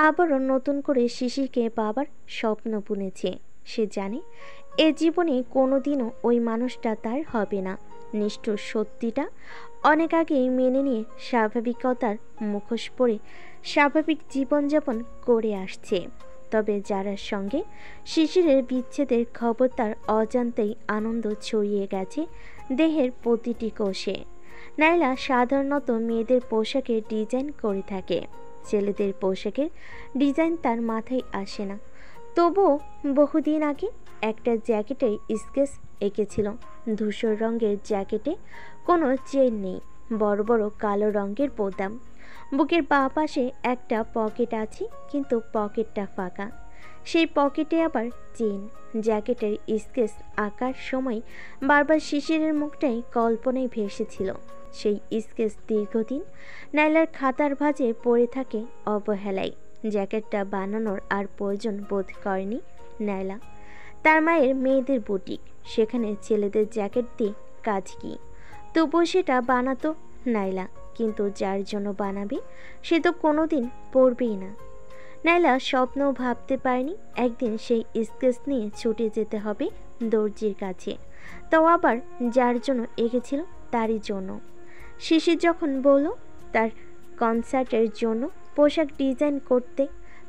আবারও নতুন করে শিশিরকে পাবার স্বপ্ন বুনেছে। সে জানে এ জীবনে কোনোদিনও ওই মানুষটা তার হবে না। নিষ্ঠুর সত্যিটা অনেক আগেই মেনে নিয়ে স্বাভাবিকতার মুখোশ পরে স্বাভাবিক জীবনযাপন করে আসছে। তবে যারার সঙ্গে শিশিরের বিচ্ছেদের খবর তার অজান্তেই আনন্দ ছড়িয়ে গেছে দেহের প্রতিটি কোষে। নাইলা সাধারণত মেয়েদের পোশাকের ডিজাইন করে থাকে, ছেলেদের পোশাকের ডিজাইন তার মাথায় আসে না। তবুও বহুদিন আগে একটা জ্যাকেটের স্কেচ এঁকেছিল। ধূসর রঙের জ্যাকেটে কোনো চেন নেই, বড় বড় কালো রঙের বোতাম। বুকের বাঁ পাশে একটা পকেট আছে, কিন্তু পকেটটা ফাঁকা। সেই পকেটে আবার চেন। জ্যাকেটের স্কেচ আঁকার সময় বারবার শিশিরের মুখটাই কল্পনায় ভেসেছিল। সেই স্কেচ দীর্ঘদিন নাইলার খাতার ভাঁজে পড়ে থাকে অবহেলায়। জ্যাকেটটা বানানোর আর প্রয়োজন বোধ করেনি নাইলা। তার মায়ের মেয়েদের বুটিক, সেখানে ছেলেদের জ্যাকেট দিয়ে কাজ কি? তবুও সেটা বানাতো নাইলা, কিন্তু যার জন্য বানাবে সে তো কোনোদিন পড়বেই না। নাইলা স্বপ্নও ভাবতে পারেনি একদিন সেই স্কেচ নিয়ে ছুটে যেতে হবে দর্জির কাছে, তাও আবার যার জন্য এঁকেছিল তারই জন্য। শিশির যখন বলল তার কনসার্টের জন্য পোশাক ডিজাইন করতে,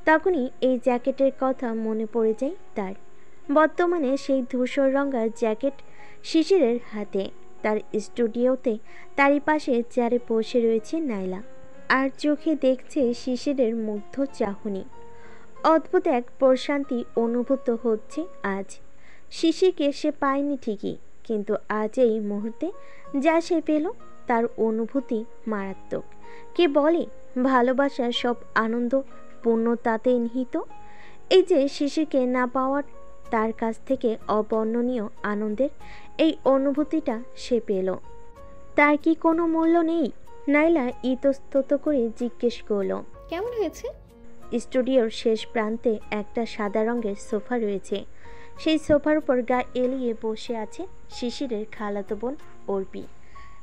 তখনই এই জ্যাকেটের কথা মনে পড়ে যায় তার। বর্তমানে সেই ধূসর রঙা জ্যাকেট শিশিরের হাতে। তার স্টুডিওতে তারই পাশে চেয়ারে বসে রয়েছে নাইলা, আর চোখে দেখছে শিশিরের মুগ্ধ চাহনি। অদ্ভুত এক প্রশান্তি অনুভূত হচ্ছে আজ। শিশিরকে সে পায়নি ঠিকই, কিন্তু আজ এই মুহূর্তে যা সে পেল তার অনুভূতি মারাত্মক। কে বলে ভালোবাসার সব আনন্দ পূর্ণতাতেই নিহিত? এই যে শিশিরকে না পাওয়ার তার কাছ থেকে অবর্ণনীয় আনন্দের এই অনুভূতিটা সে পেল, তার কি কোনো মূল্য নেই? নাইলা ইতস্তত করে জিজ্ঞেস করল, কেমন হয়েছে? স্টুডিওর শেষ প্রান্তে একটা সাদা রঙের সোফা রয়েছে। সেই সোফার উপর গা এলিয়ে বসে আছে শিশিরের খালাতো বোন অর্পি।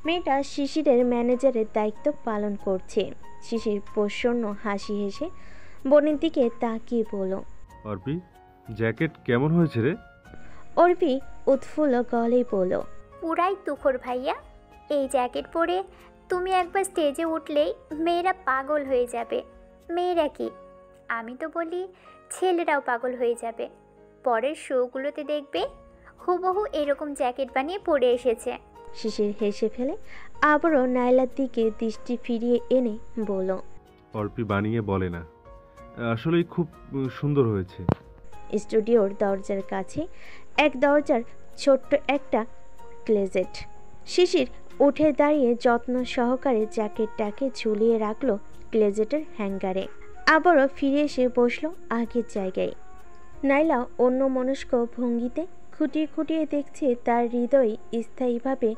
মেয়েটা শিশিরের ম্যানেজারের দায়িত্ব পালন করছে। শিশির প্রসন্ন হাসি হেসে বোনের দিকে তাকিয়ে বলল, অর্পি, জ্যাকেট কেমন হয়েছে রে? অর্পি উৎফুল্ল গলায় বলল, পুরাই তুখোর ভাইয়া। এই জ্যাকেট পরে তুমি একবার স্টেজে উঠলেই মেয়েরা পাগল হয়ে যাবে। মেয়েরা কি, আমি তো বলি ছেলেরাও পাগল হয়ে যাবে। পরের শোগুলোতে দেখবে হুবহু এরকম জ্যাকেট বানিয়ে পরে এসেছে। শিশির হেসে ফেলে আবারও নাইলার দিকে দৃষ্টি ফিরিয়ে এনে বলল, অর্পি বানিয়ে বলে না, আসলেই খুব সুন্দর হয়েছে। স্টুডিওর দরজার কাছে এক দরজার ছোট্ট একটা ক্লোজেট। শিশির উঠে দাঁড়িয়ে যত্ন সহকারে জ্যাকেটটাকে ঝুলিয়ে রাখলো ক্লোজেটের হ্যাঙ্গারে। আবারও ফিরে এসে বসলো আগের জায়গায়। নাইলা অন্যমনস্ক ভঙ্গিতে খুঁটিয়ে খুঁটিয়ে দেখছে তার হৃদয়ে স্থায়ীভাবে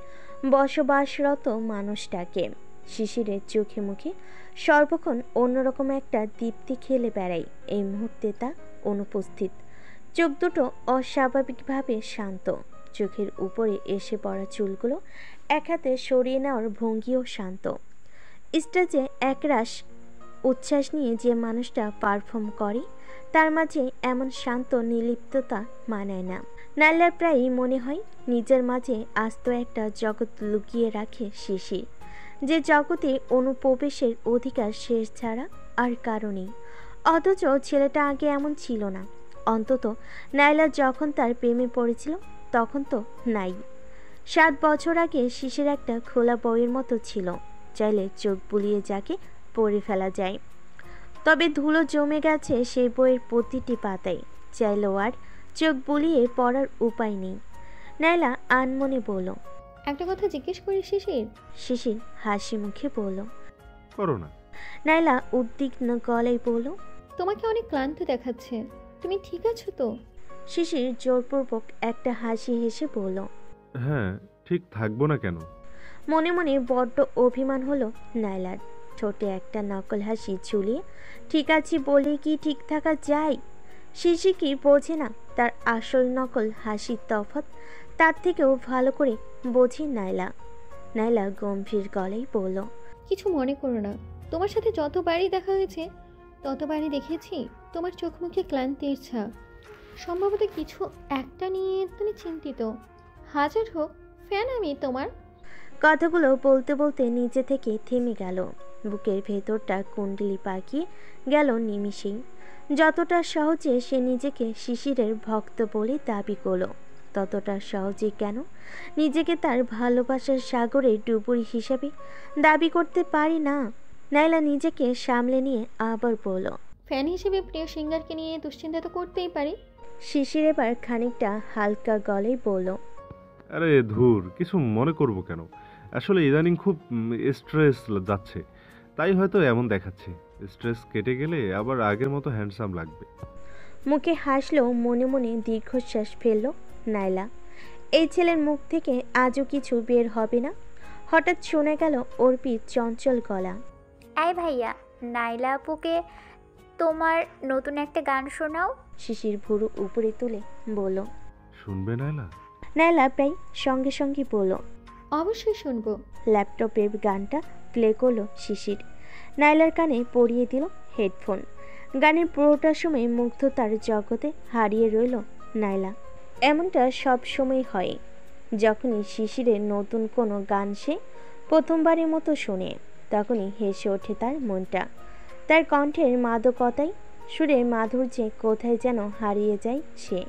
বসবাসরত মানুষটাকে। শিশিরের চোখে মুখে সর্বক্ষণ অন্যরকম একটা দীপ্তি খেলে বেড়ায়। এই মুহূর্তে তা অনুপস্থিত। চোখ দুটো অস্বাভাবিকভাবে শান্ত, চোখের উপরে এসে পড়া চুলগুলো এক হাতে সরিয়ে নেওয়ার ভঙ্গিও শান্ত। স্টেজে একরাশ উচ্ছ্বাস নিয়ে যে মানুষটা পারফর্ম করে তার মাঝে এমন শান্ত নির্লিপ্ততা মানায় না। নাইলার প্রায়ই মনে হয় নিজের মাঝে আস্ত একটা জগৎ লুকিয়ে রাখে শিশির, যে জগতে অনুপ্রবেশের অধিকার শেষ ছাড়া আর কারণেই। অথচ ছেলেটা আগে এমন ছিল না। অন্তত নাইলা যখন তার প্রেমে পড়েছিল তখন তো নাই। 7 বছর আগে শিশির একটা খোলা বইয়ের মতো ছিল, চাইলে চোখ বুলিয়ে যাকে পড়ে ফেলা যায়। তবে ধুলো জমে গেছে সেই বইয়ের প্রতিটি পাতায়, চাইলেও আর চোখ বুলিয়ে পড়ার উপায় নেই। নাইলা আনমনে বলল, একটা কথা জিজ্ঞেস করি শিশির। শিশির হাসি মুখে বলল, করো না। নাইলা উদ্বিগ্ন গলায় বলল, তোমাকে অনেক ক্লান্ত দেখাচ্ছে, তুমি ঠিক আছো তো? শিশির জোরপূর্বক একটা হাসি হেসে বলল, হ্যাঁ, ঠিক থাকবো না কেন? মনে মনে বড্ড অভিমান হলো নাইলার। ঠোঁটে একটা নকল হাসি ঝুলিয়ে ঠিক আছি বলে কি ঠিক থাকা যায়? শিশির কি বোঝে না তার আসল নকল হাসির তফাৎ? তার থেকেও ভালো করে বোঝে নাইলা। নাইলা গম্ভীর গলায় বলল, কিছু মনে করো না, তোমার সাথে যতবারই দেখা হয়েছে ততবারই দেখেছি তোমার চোখ মুখে ক্লান্তির ছাপ। সম্ভবত কিছু একটা নিয়ে তুমি চিন্তিত। হাজার হোক, ফ্যান আমি তোমার। কথাগুলো বলতে বলতে নিজে থেকে থেমে গেল। বুকের ভেতরটা কুণ্ডলি পাকিয়ে গেল নিমিষেই। যতটা সহজে সে নিজেকে শিশিরের ভক্ত বলে দাবি করলো, ততটা সহজে কেন নিজেকে তার ভালোবাসার সাগরে ডুবুরি হিসাবে দাবি করতে পারি না? নাইলা নিজেকে সামলে নিয়ে আবার বলল, ফ্যান হিসেবে প্রিয় সিঙ্গারকে নিয়ে দুশ্চিন্তা তো করতেই পারি। শিশির এবার খানিকটা হালকা গলায় বলল, আরে ধুর, কিছু মনে করব কেন? আসলে ইদানিং খুব স্ট্রেস যাচ্ছে, তাই হয়তো এমন দেখাচ্ছে। স্ট্রেস কেটে গেলে আবার আগের মতো হ্যান্ডসাম লাগবে। মুখে হাসলেও মনে মনে দীর্ঘশ্বাস ফেলল নাইলা। এই ছেলের মুখ থেকে আজও কিছু বের হবে না। হঠাৎ শোনা গেল অর্পির চঞ্চল গলা, এই ভাইয়া, নাইলা আপুকে তোমার নতুন একটা গান শোনাও। শিশির ভুরু উপরে তুলে বলল, শুনবে নাইলা? নাইলা প্রায় সঙ্গে সঙ্গে বলল, অবশ্যই শুনবো। ল্যাপটপের গানটা প্লে করলো শিশির। নাইলার কানে পরিয়ে দিল হেডফোন। গানের পুরোটা সময় মুগ্ধতার জগতে হারিয়ে রইল নাইলা। এমনটা সব সময় হয় যখনই শিশিরের নতুন কোনো গান সে প্রথমবারের মতো শোনে, তখনই হেসে ওঠে তার মনটা। তার কণ্ঠের মাদকতায়, সুরের মাধুর্যে কোথায় যেন হারিয়ে যায় সে।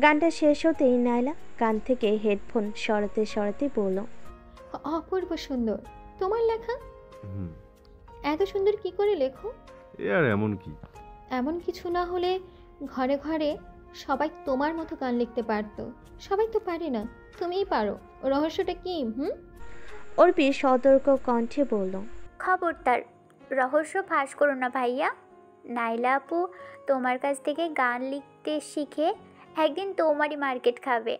গানটা শেষ হতেই নাইলা কান থেকে হেডফোন সরাতে সরাতে বলল, অপূর্ব সুন্দর তোমার লেখা। হুম। এত সুন্দর কি করে লেখো? এ আর এমন কি? এমন কিছু না হলে ঘরে ঘরে সবাই তোমার মতো গান লিখতে পারতো। সবাই তো পারে না, তুমিই পারো। রহস্যটা কি? অর্পি সতর্ক কণ্ঠে বলল, খবরদার, রহস্য ফাঁস করো না ভাইয়া। নাইলা আপু তোমার কাছ থেকে গান লিখতে শিখে একদিন তোমারই মার্কেট খাবে।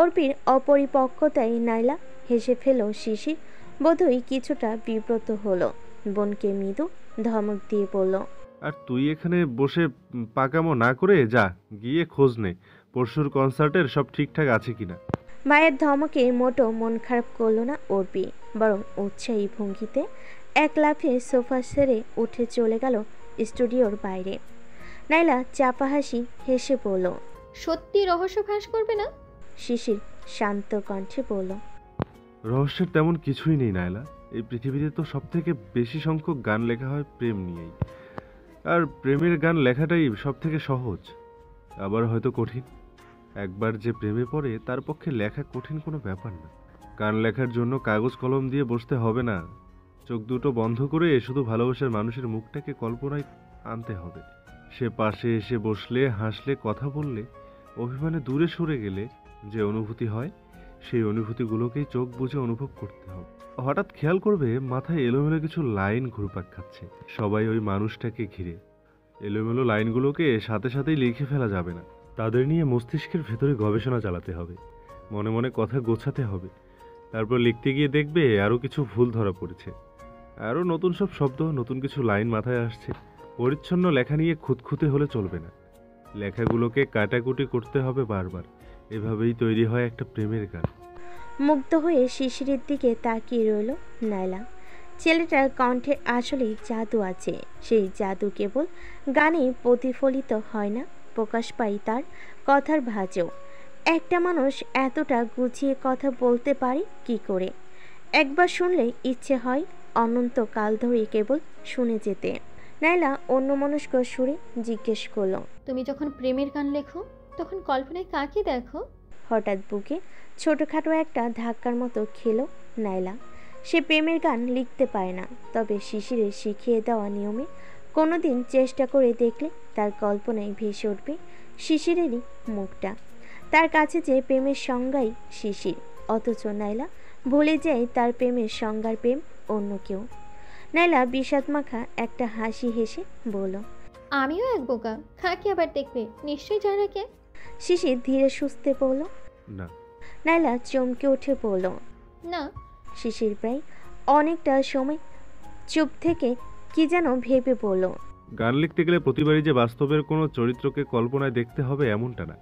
অর্পির অপরিপক্কতায় নাইলা হেসে ফেল। শিশির বোধহয় কিছুটা বিব্রত হলো। বোনকে মৃদু ধমক দিয়ে বলল, আর তুই এখানে বসে পাকামো না করে যা, গিয়ে খোঁজ নে পরশুর কনসার্টের সব ঠিকঠাক আছে কিনা। মায়ের ধমকে মোটো মন খারাপ করলো না অর্পি, বরং উৎসাহী ভঙ্গিতে এক লাফে সোফা সেরে উঠে চলে গেল স্টুডিওর বাইরে। নাইলা চাপা হাসি হেসে বলল, সত্যি রহস্য ফাঁস করবে না? শিশির শান্ত কণ্ঠে বলল, রহস্যের তেমন কিছুই নেই নাইলা। এই পৃথিবীতে তো সব থেকে বেশি সংখ্যক গান লেখা হয় প্রেম নিয়েই, আর প্রেমের গান লেখাটাই সব থেকে সহজ, আবার হয়তো কঠিন। একবার যে প্রেমে পড়ে তার পক্ষে লেখা কঠিন কোনো ব্যাপার না। গান লেখার জন্য কাগজ কলম দিয়ে বসতে হবে না, চোখ দুটো বন্ধ করে শুধু ভালোবাসার মানুষের মুখটাকে কল্পনায় আনতে হবে। সে পাশে এসে বসলে, হাসলে, কথা বললে, অভিমানে দূরে সরে গেলে যে অনুভূতি হয়, সেই অনুভূতিগুলোকেই চোখ বুজে অনুভব করতে হবে। হঠাৎ খেয়াল করবে মাথায় এলোমেলো কিছু লাইন ঘুরপাক খাচ্ছে, সবাই ওই মানুষটাকে ঘিরে। এলোমেলো লাইনগুলোকে সাথে সাথেই লিখে ফেলা যাবে না, তাদের নিয়ে মস্তিষ্কের ভেতরে গবেষণা চালাতে হবে, মনে মনে কথা গোছাতে হবে। তারপর লিখতে গিয়ে দেখবে আরও কিছু ভুল ধরা পড়েছে, আরও নতুন সব শব্দ, নতুন কিছু লাইন মাথায় আসছে। পরিচ্ছন্ন লেখা নিয়ে খুঁতখুঁতে হলে চলবে না, লেখাগুলোকে কাটাকুটি করতে হবে বারবার। এভাবেই তৈরি হয় একটা প্রেমের গান। মুগ্ধ হয়ে শিশিরের দিকে তাকিয়ে রইল নাইলা। ছেলেটার কণ্ঠে আসলেই জাদু আছে। সেই জাদু কেবল গানে প্রতিফলিত হয় না, প্রকাশ পায় তার কথার ভাঁজেও। একটা মানুষ এতটা গুছিয়ে কথা বলতে পারে কি করে? একবার শুনলে ইচ্ছে হয় অনন্তকাল ধরে কেবল শুনে যেতে। নাইলা অন্যমনস্ক সুরে জিজ্ঞেস করল, তুমি যখন প্রেমের গান লেখো তখন কল্পনায় কাকে দেখো? হঠাৎ বুকে ছোটোখাটো একটা ধাক্কার মতো খেলো নাইলা। সে প্রেমের গান লিখতে পারে না, তবে শিশিরের শিখিয়ে দেওয়া নিয়মে কোনোদিন চেষ্টা করে দেখলে তার কল্পনায় ভেসে উঠবে শিশিরেরই মুখটা। তার কাছে যে প্রেমের সংজ্ঞাই শিশির, অথচ নাইলা ভুলে যায় তার প্রেমের সংজ্ঞার প্রেম অন্য কেউ। নাইলা বিষাদমাখা একটা হাসি হেসে বলল, আমিও এক বোকা, কাকে আবার দেখবে, নিশ্চয়ই জানা কে। শিশির ধীরে সুস্থে বলল, না। নাইলা চমকে উঠে বলল, না। শিশির প্রায় অনেকটা সময় চুপ থেকে কি যেন ভেবে বলল, গান লিখতে গেলে প্রতিবারই যে বাস্তবের কোনো চরিত্রকে কল্পনায় দেখতে হবে এমনটা না।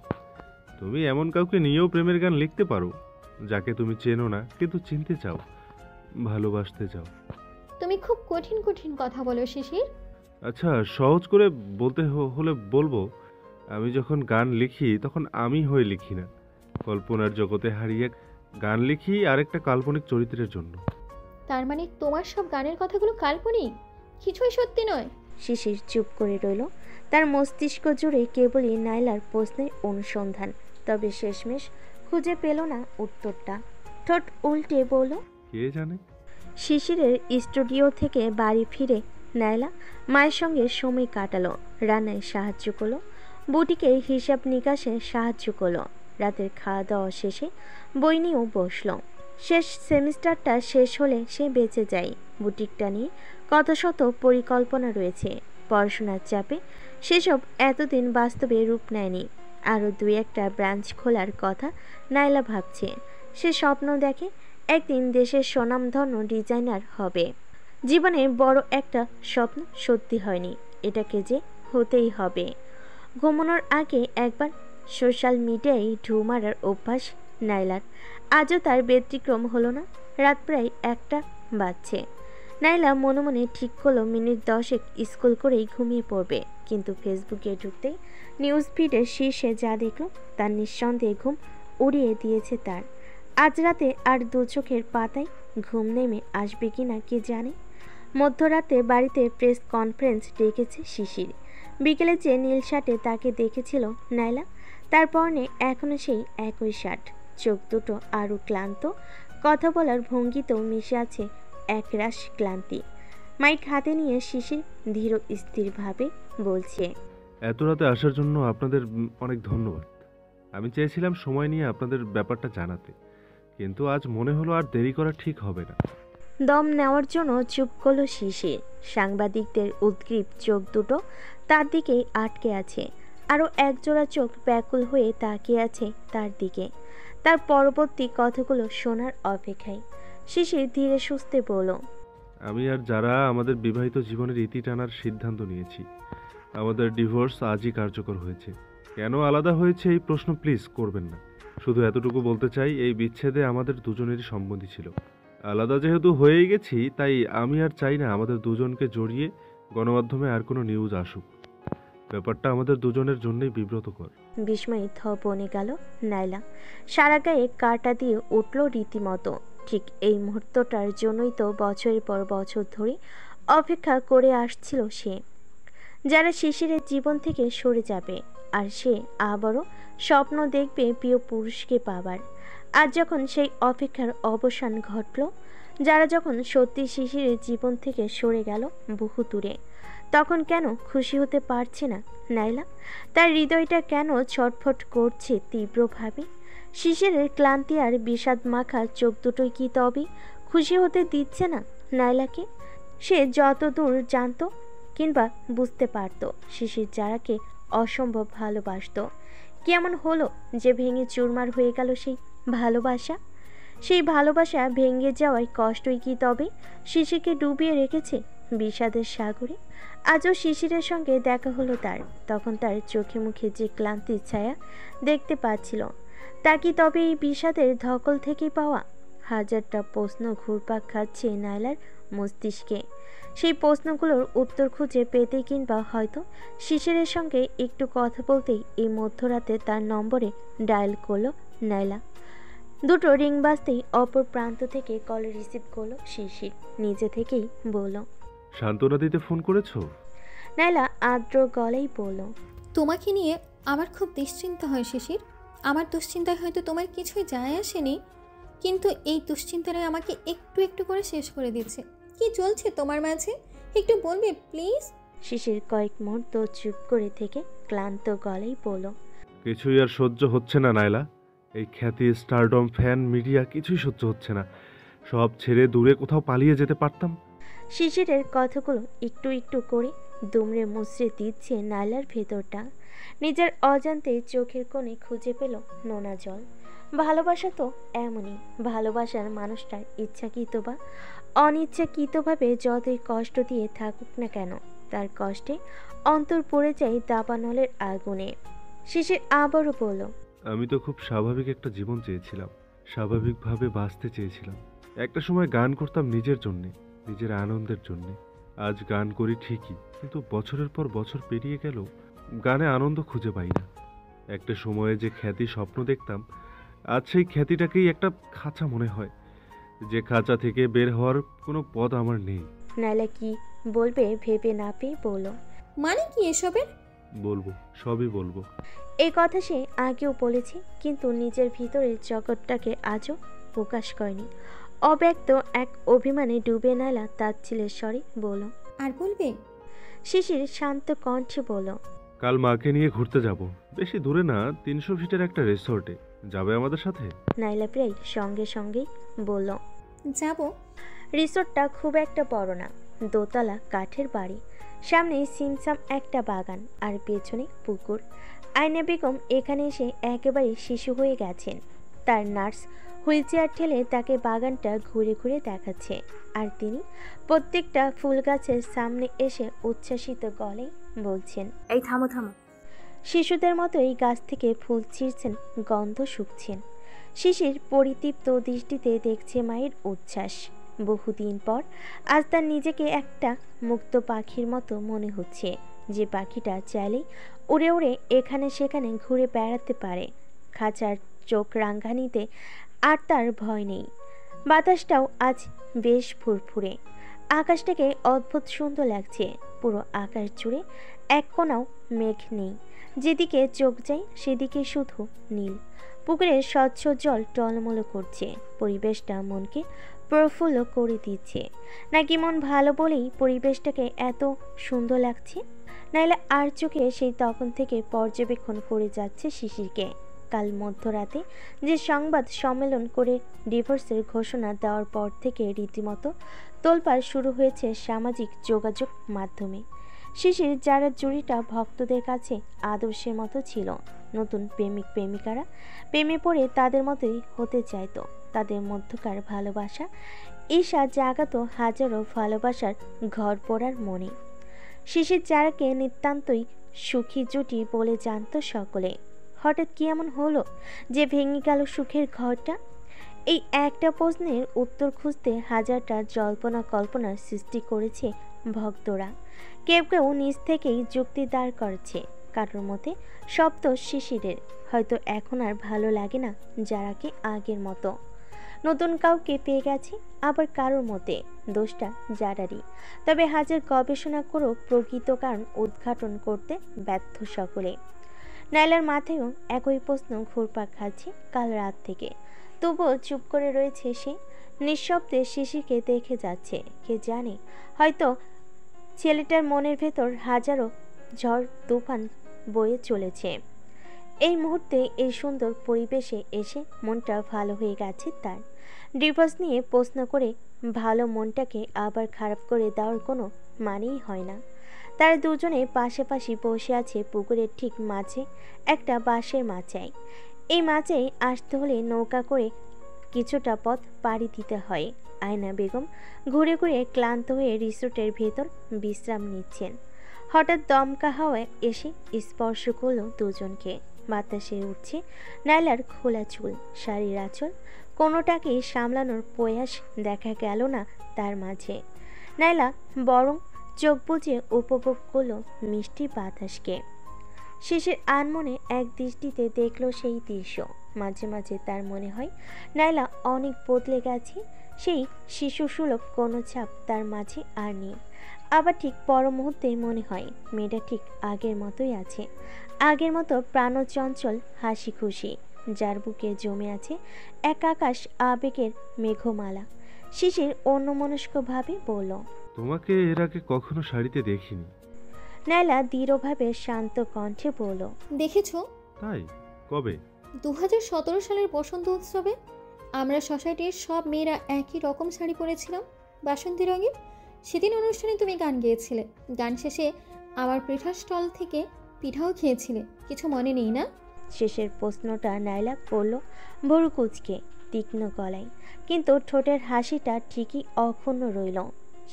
তুমি এমন কাউকে নিয়েও প্রেমের গান লিখতে পারো যাকে তুমি চেনো না, কিন্তু চিনতে চাও, ভালোবাসতে চাও। তুমি খুব কঠিন কঠিন কথা বলো শিশির। আচ্ছা, সহজ করে বলতে হলে বলবো, আমি যখন গান লিখি তখন আমি হয়ে লিখি না, কল্পনার জগতে হারিয়ে গান লিখি আরেকটা কাল্পনিক চরিত্রের জন্য। তার মানে তোমার সব গানের কথাগুলো কাল্পনিক, কিছুই সত্যি নয়? শিশির চুপ করে রইল। তার মস্তিষ্ক জুড়ে কেবলই নাইলার প্রশ্নের অনুসন্ধান, তবে শেষমেশ খুঁজে পেল না উত্তরটা। ঠোঁট উল্টে বলল, কে জানে। শিশিরের স্টুডিও থেকে বাড়ি ফিরে নাইলা মায়ের সঙ্গে সময় কাটালো, রান্নায় সাহায্য করলো, বুটিকে হিসাব নিকাশে সাহায্য করলো। রাতের খাওয়া দাওয়া শেষে বই নিয়েও বসলো। শেষ সেমিস্টারটা শেষ হলে সে বেঁচে যায়। বুটিকটা নিয়ে কত শত পরিকল্পনা রয়েছে, পড়াশোনার চাপে সেসব এতদিন বাস্তবে রূপ নেয়নি। আরও 2-1টা ব্রাঞ্চ খোলার কথা নাইলা ভাবছে। সে স্বপ্ন দেখে একদিন দেশের স্বনামধন্য ডিজাইনার হবে। জীবনে বড় একটা স্বপ্ন সত্যি হয়নি, এটাকে যে হতেই হবে। ঘুমানোর আগে একবার সোশ্যাল মিডিয়ায় ঢু মারার অভ্যাস নাইলার, আজও তার ব্যতিক্রম হলো না। রাত প্রায় 1টা বাজছে। নাইলা মনে মনে ঠিক করলো মিনিট 10 স্কুল করেই ঘুমিয়ে পড়বে, কিন্তু ফেসবুকে ঢুকতেই নিউজ ফিডের শীর্ষে যা দেখল তার নিঃসন্দেহে ঘুম উড়িয়ে দিয়েছে তার। আজ রাতে আর 2 চোখের পাতায় ঘুম নেমে আসবে কিনা কে জানে। মধ্যরাতে বাড়িতে প্রেস কনফারেন্স ডেকেছে শিশির। বিকেলে যে নীল শার্টে তাকে দেখেছিল নাইলা, তার পরনে এখনো সেই একই শার্ট। চোখ দুটো আরও ক্লান্ত, কথা বলার ভঙ্গিতেও মিশে আছে একরাশ ক্লান্তি। মাইক হাতে নিয়ে শিশির ধীর স্থিরভাবে বলছে, এত রাতে আসার জন্য আপনাদের অনেক ধন্যবাদ। আমি চেয়েছিলাম সময় নিয়ে আপনাদের ব্যাপারটা জানাতে, কিন্তু আজ মনে হলো আর দেরি করা ঠিক হবে না। দম নেওয়ার জন্য চুপ করলো শিশির। সাংবাদিকদের উদ্গ্রীব চোখ দুটো তার দিকেই আটকে আছে। আরও একজোড়া চোখ ব্যাকুল হয়ে তাকিয়ে আছে তার দিকে, তার পরবর্তী কথাগুলো শোনার অপেক্ষায়। শিশির ধীরে সুস্থে বলল, আমি আর যারা আমাদের বিবাহিত জীবনের ইতি টানার সিদ্ধান্ত নিয়েছি, আমাদের ডিভোর্স আজই কার্যকর হয়েছে। কেন আলাদা হয়েছে এই প্রশ্ন প্লিজ করবেন না। শুধু এতটুকু বলতে চাই, এই বিচ্ছেদে আমাদের দুজনেরই সম্মতি ছিল। আলাদা যেহেতু হয়েই গেছি, তাই আমি আর চাই না আমাদের দুজনকে জড়িয়ে গণমাধ্যমে আর কোনো নিউজ আসুক। ব্যাপারটা আমাদের দুজনের জন্যই বিব্রতকর। বিস্ময়ে থ বনে গেল নাইলা। সারা গায়ে কাঁটা দিয়ে উঠল রীতিমতো। ঠিক এই মুহূর্তটার জন্যই তো বছরের পর বছর ধরে অপেক্ষা করে আসছিল সে। যারা শিশিরের জীবন থেকে সরে যাবে, আর সে আবারও স্বপ্ন দেখবে প্রিয় পুরুষকে পাবার। আজ যখন সেই অপেক্ষার অবসান ঘটল, যারা যখন সত্যি শিশিরের জীবন থেকে সরে গেল বহু দূরে, তখন কেন খুশি হতে পারছে না নাইলা? তার হৃদয়টা কেন ছটফট করছে তীব্রভাবে? শিশিরের ক্লান্তি আর বিষাদ মাখা চোখ দুটোই কি তবে খুশি হতে দিচ্ছে না নাইলাকে? সে যতদূর জানত কিংবা বুঝতে পারতো শিশির যারাকে অসম্ভব ভালোবাসতো। কেমন হলো যে ভেঙে চুরমার হয়ে গেল সেই ভালোবাসা? সেই ভালোবাসা ভেঙে যাওয়ায় কষ্টই কি তবে শিশিরকে ডুবিয়ে রেখেছে বিষাদের সাগরে? আজও শিশিরের সঙ্গে দেখা হলো তার, তখন তার চোখে মুখে যে ক্লান্তির ছায়া দেখতে পাচ্ছিল, তা কি তবে এই বিষাদের ধকল থেকে পাওয়া? হাজারটা প্রশ্ন ঘুরপাক খাচ্ছে নাইলার মস্তিষ্কে। সেই প্রশ্নগুলোর উত্তর খুঁজে পেতে কিংবা হয়তো শিশিরের সঙ্গে একটু কথা বলতেই এই মধ্যরাতে তার নম্বরে ডায়াল করলো নাইলা। দুটো রিং বাজতেই অপর প্রান্ত থেকে কল রিসিভ করলো শিশির। নিজে থেকেই বলল, সান্ত্বনা দিতে ফোন করেছো? নাইলা আর্দ্র গলায় বলল, তোমাকে নিয়ে আমার খুব দুশ্চিন্তা হয় শিশির। আমার দুশ্চিন্তায় হয়তো তোমার কিছুই যায় আসেনি, কিন্তু এই দুশ্চিন্তাটাই আমাকে একটু একটু করে শেষ করে দিচ্ছে। কি চলছে তোমার মাঝে, একটু বলবে প্লিজ? শিশির কয়েক মুহূর্ত চুপ করে থেকে ক্লান্ত গলায় বলল, কিছুই আর সহ্য হচ্ছে না নাইলা। এই খ্যাতি, স্টারডম, ফ্যান, মিডিয়া কিছুই সহ্য হচ্ছে না। সব ছেড়ে দূরে কোথাও পালিয়ে যেতে পারতাম। শিশিরের কথাগুলো একটু একটু করে দুমড়ে মুচড়ে দিচ্ছে নাইলার ভেতরটা। নিজের অজান্তে চোখের কোণে খুঁজে পেল নোনা জল। ভালোবাসা তো এমনই, ভালোবাসার মানুষটার ইচ্ছাকৃত বা অনিচ্ছাকৃতভাবে যতই কষ্ট দিয়ে থাকুক না কেন, তার কষ্টে অন্তর পড়ে যায় দাবানলের আগুনে। শিশির আবারও বলল, আমি তো খুব স্বাভাবিক একটা জীবন চেয়েছিলাম, স্বাভাবিকভাবে বাঁচতে চেয়েছিলাম। একটা সময় গান করতাম নিজের জন্যে, নিজের আনন্দের জন্যে। আজ গান করি ঠিকই, কিন্তু বছরের পর বছর পেরিয়ে গেল গানে আনন্দ খুঁজে পাই না। একটা সময়ে যে খ্যাতি স্বপ্ন দেখতাম, আজ সেই খ্যাতিটাকেই একটা খাঁচা মনে হয়, যে খাঁচা থেকে বের হওয়ার কোনো পথ আমার নেই। নাইলা কি বলবে ভেবে না পেয়ে বলল, মানে কি এসবের? বলবো, সবই বলবো। এই কথা সে আগেও বলেছে, কিন্তু নিজের ভিতরের জগৎটাকে আজও প্রকাশ করেনি। অব্যক্ত এক অভিমানে ডুবে নাইলা তাচ্ছিলের স্বরে বলল, আর বলবে? শিশির শান্ত কণ্ঠে বলল, কাল মাকে নিয়ে ঘুরতে যাব, বেশি দূরে না, 300 ফিটের একটা রিসোর্টে। যাবে আমাদের সাথে? নাইলা প্রায় সঙ্গে সঙ্গেই বলল, যাব। রিসোর্টটা খুব একটা বড় না, দোতলা কাঠের বাড়ি, সামনে সিমসাম একটা বাগান আর পেছনে পুকুর। আয়না বেগম এখানে এসে একেবারে শিশু হয়ে গেছেন। তার নার্স হুইলচেয়ার ঠেলে তাকে বাগানটা ঘুরে ঘুরে দেখাচ্ছে, আর তিনি প্রত্যেকটা ফুল গাছের সামনে এসে উচ্ছ্বাসিত গলায় বলছেন, এই থামো থামো। শিশুদের মতোই গাছ থেকে ফুল ছিঁড়ছেন, গন্ধ শুকছেন। শিশির পরিতৃপ্ত দৃষ্টিতে দেখছে মায়ের উচ্ছ্বাস। বহুদিন পর আজ তার নিজেকে একটা মুক্ত পাখির মতো মনে হচ্ছে, যে পাখিটা চাইলেই উড়ে উড়ে এখানে সেখানে ঘুরে বেড়াতে পারে। খাঁচার চোখ রাঙ্গানিতে আর তার ভয় নেই। বাতাসটাও আজ বেশ ফুরফুরে। আকাশটাকে অদ্ভুত সুন্দর লাগছে। পুরো আকাশ জুড়ে এক কোণাও মেঘ নেই। যেদিকে চোখ যায় সেদিকে শুধু নীল। পুকুরের স্বচ্ছ জল টলমল করছে। পরিবেশটা মনকে প্রফুল্ল করে দিচ্ছে। নাকি মন ভালো বলেই পরিবেশটাকে এত সুন্দর লাগছে? নাইলে আর চোখে সেই তখন থেকে পর্যবেক্ষণ করে যাচ্ছে শিশিরকে। কাল মধ্যরাতে যে সংবাদ সম্মেলন করে ডিভোর্সের ঘোষণা দেওয়ার পর থেকে রীতিমতো তোলপাড় শুরু হয়েছে সামাজিক যোগাযোগ মাধ্যমে। শিশির যারা জুড়িটা ভক্তদের কাছে আদর্শের মতো ছিল, নতুন প্রেমিক প্রেমিকারা প্রেমে পড়ে তাদের মতোই হতে চাইতো। তাদের মধ্যকার ভালোবাসা ঈশা জাগাতো হাজারো ভালোবাসার ঘর পড়ার মনে। শিশির যারাকে নিতান্তই সুখী জুটি বলে জানত সকলে। হঠাৎ কি এমন হলো যে ভেঙে গেল সুখের ঘরটা? এই একটা প্রশ্নের উত্তর খুঁজতে হাজারটা জল্পনা কল্পনার সৃষ্টি করেছে ভক্তরা। কেউ কেউ নিজ থেকেই যুক্তি দাঁড় করছে। কারোর মতে শব্দ শিশিরের, হয়তো এখন আর ভালো লাগে না যারাকে আগের মতো, নতুন কাউকে পেয়ে গেছে। আবার কারোর মতে দোষটা যারারই। তবে হাজার গবেষণা করেও প্রকৃত কারণ উদ্ঘাটন করতে ব্যর্থ সকলে। নাইলার মাথায়ও একই প্রশ্ন ঘুরপাক খাচ্ছে কাল রাত থেকে। তবুও চুপ করে রয়েছে সে, নিঃশব্দে শিশিরকে দেখে যাচ্ছে। কে জানে, হয়তো ছেলেটার মনের ভেতর হাজারো ঝড় তুফান বয়ে চলেছে। এই মুহূর্তে এই সুন্দর পরিবেশে এসে মনটা ভালো হয়ে গেছে তার। ডিভোর্স নিয়ে প্রশ্ন করে ভালো মনটাকে আবার খারাপ করে দেওয়ার কোনো মানেই হয় না। তারা দুজনে পাশাপাশি বসে আছে পুকুরের ঠিক মাঝে একটা বাঁশের মাচায়। এই মাচায় আসতে হলে নৌকা করে কিছুটা পথ পাড়ি দিতে হয়। আয়না বেগম ঘুরে ঘুরে ক্লান্ত হয়ে রিসোর্টের ভেতর বিশ্রাম নিচ্ছেন। হঠাৎ দমকা হাওয়ায় এসে স্পর্শ করলো দুজনকে। বাতাসে উঠছে নাইলার খোলা চুল, শাড়ির আঁচল, কোনোটাকেই সামলানোর প্রয়াস দেখা গেল না তার মাঝে। নাইলা বরং চোখ বুজে উপভোগ করলো মিষ্টি বাতাসকে। শিশির আনমনে এক দৃষ্টিতে দেখলো সেই দৃশ্য। মাঝে মাঝে তার মনে হয় নাইলা অনেক বদলে গেছে, সেই শিশুসুলভ কোনো ছাপ তার মাঝে আর নেই। আবার ঠিক পর মুহূর্তেই মনে হয় মেয়েটা ঠিক আগের মতোই আছে, আগের মতো প্রাণচঞ্চল হাসি খুশি, যার বুকে জমে আছে এক আকাশ আবেগের মেঘমালা। শিশির অন্যমনস্কভাবে বলল, তোমাকে এর আগে কখনো শাড়িতে দেখিনি। নাইলা দৃঢ়ভাবে শান্ত কণ্ঠে বলল, দেখেছো? তাই? কবে? 2017 সালের বসন্ত উৎসবে আমরা সোসাইটির সব মেয়েরা একই রকম শাড়ি পরেছিলাম, বাসন্তী রঙের। সেদিন অনুষ্ঠানে তুমি গান গেয়েছিলে, গান শেষে আমার পিঠার স্টল থেকে পিঠাও খেয়েছিলে, কিছু মনে নেই না? শেষের প্রশ্নটা নাইলা করল ভরু কুচকে তীক্ষ্ণ গলায়, কিন্তু ঠোঁটের হাসিটা ঠিকই অক্ষুণ্ণ রইল।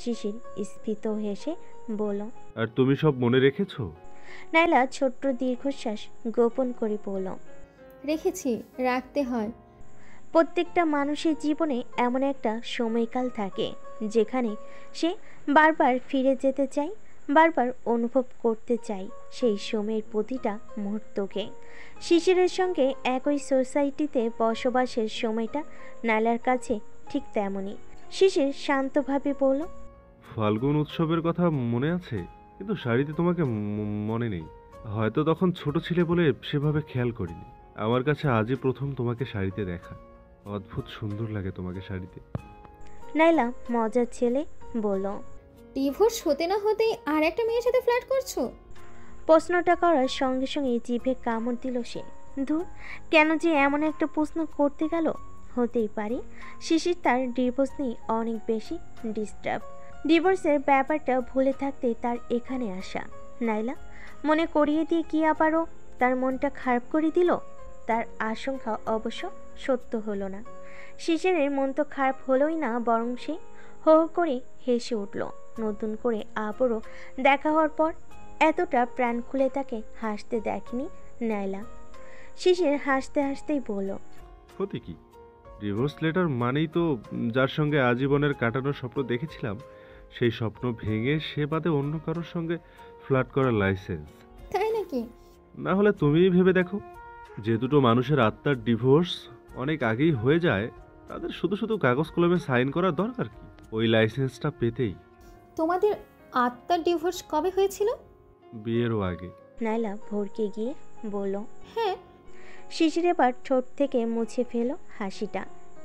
শিশির স্ফীত হেসে বলল, আর তুমি সব মনে রেখেছো? নাইলা ছোট্ট দীর্ঘশ্বাস গোপন করে বলল, রেখেছি, রাখতে হয়। প্রত্যেকটা মানুষের জীবনে এমন একটা সময়কাল থাকে যেখানে সে বারবার ফিরে যেতে চায়, বারবার অনুভব করতে চায় সেই সময়ের প্রতিটা মুহূর্তকে। শিশিরের সঙ্গে একই সোসাইটিতে বসবাসের সময়টা নাইলার কাছে ঠিক তেমনই। শিশির শান্তভাবে বলল, ফাল্গুন উৎসবের কথা মনে আছে, কিন্তু শাড়িতে তোমাকে মনে নেই। হয়তো তখন ছোট ছিলে বলে সেভাবে খেয়াল করিনি। আমার কাছে আজই প্রথম তোমাকে শাড়িতে দেখা। অদ্ভুত সুন্দর লাগে তোমাকে শাড়িতে। নাইলা মজার ছেলে বলল, ডিভোর্স হতে না হতেই আর একটা মেয়ের সাথে ফ্ল্যাট করছো? প্রশ্নটা করার সঙ্গে সঙ্গে জিভে কামড় দিল সে। ধুর, কেন যে এমন একটা প্রশ্ন করতে গেল। হতেই পারে শিশির তার ডিভোর্স নিয়ে অনেক বেশি ডিস্টার্ব। ডিভোর্সের ব্যাপারটা ভুলে থাকতে তার এখানে আসা। নাইলা মনে করিয়ে দিয়ে কি আবারও তার মনটা খারাপ করে দিল? তার আশঙ্কা অবশ্য সত্য হলো না। শিশিরের মন তো খারাপ হলোই না, বরং সে হো হো করে হেসে উঠল। নতুন করে আবারও দেখা হওয়ার পর এতটা প্রাণ খুলে তাকে হাসতে দেখেনি নাইলা। শিশির হাসতে হাসতেই বলল, ক্ষতি কি? ডিভোর্স লেটার মানেই তো যার সঙ্গে আজীবনের কাটানোর স্বপ্ন দেখেছিলাম সেই স্বপ্ন ভেঙে সে বাদে অন্য কারোর সঙ্গে ফ্লার্ট করার লাইসেন্স। তাই নাকি? না হলে তুমিই ভেবে দেখো, যে দুটো মানুষের আত্মার ডিভোর্স অনেক আগেই হয়ে যায়, তাদের শুধু শুধু কাগজ কলমে সাইন করার দরকার কি? ওই লাইসেন্সটা পেতেই। তোমাদের আত্মার ডিভোর্স কবে হয়েছিল? বিয়েরও আগে। নাইলা ভরকে গিয়ে বলল, হ্যাঁ। শিশির এবার ঠোঁট থেকে মুছে ফেলো হাসিটা।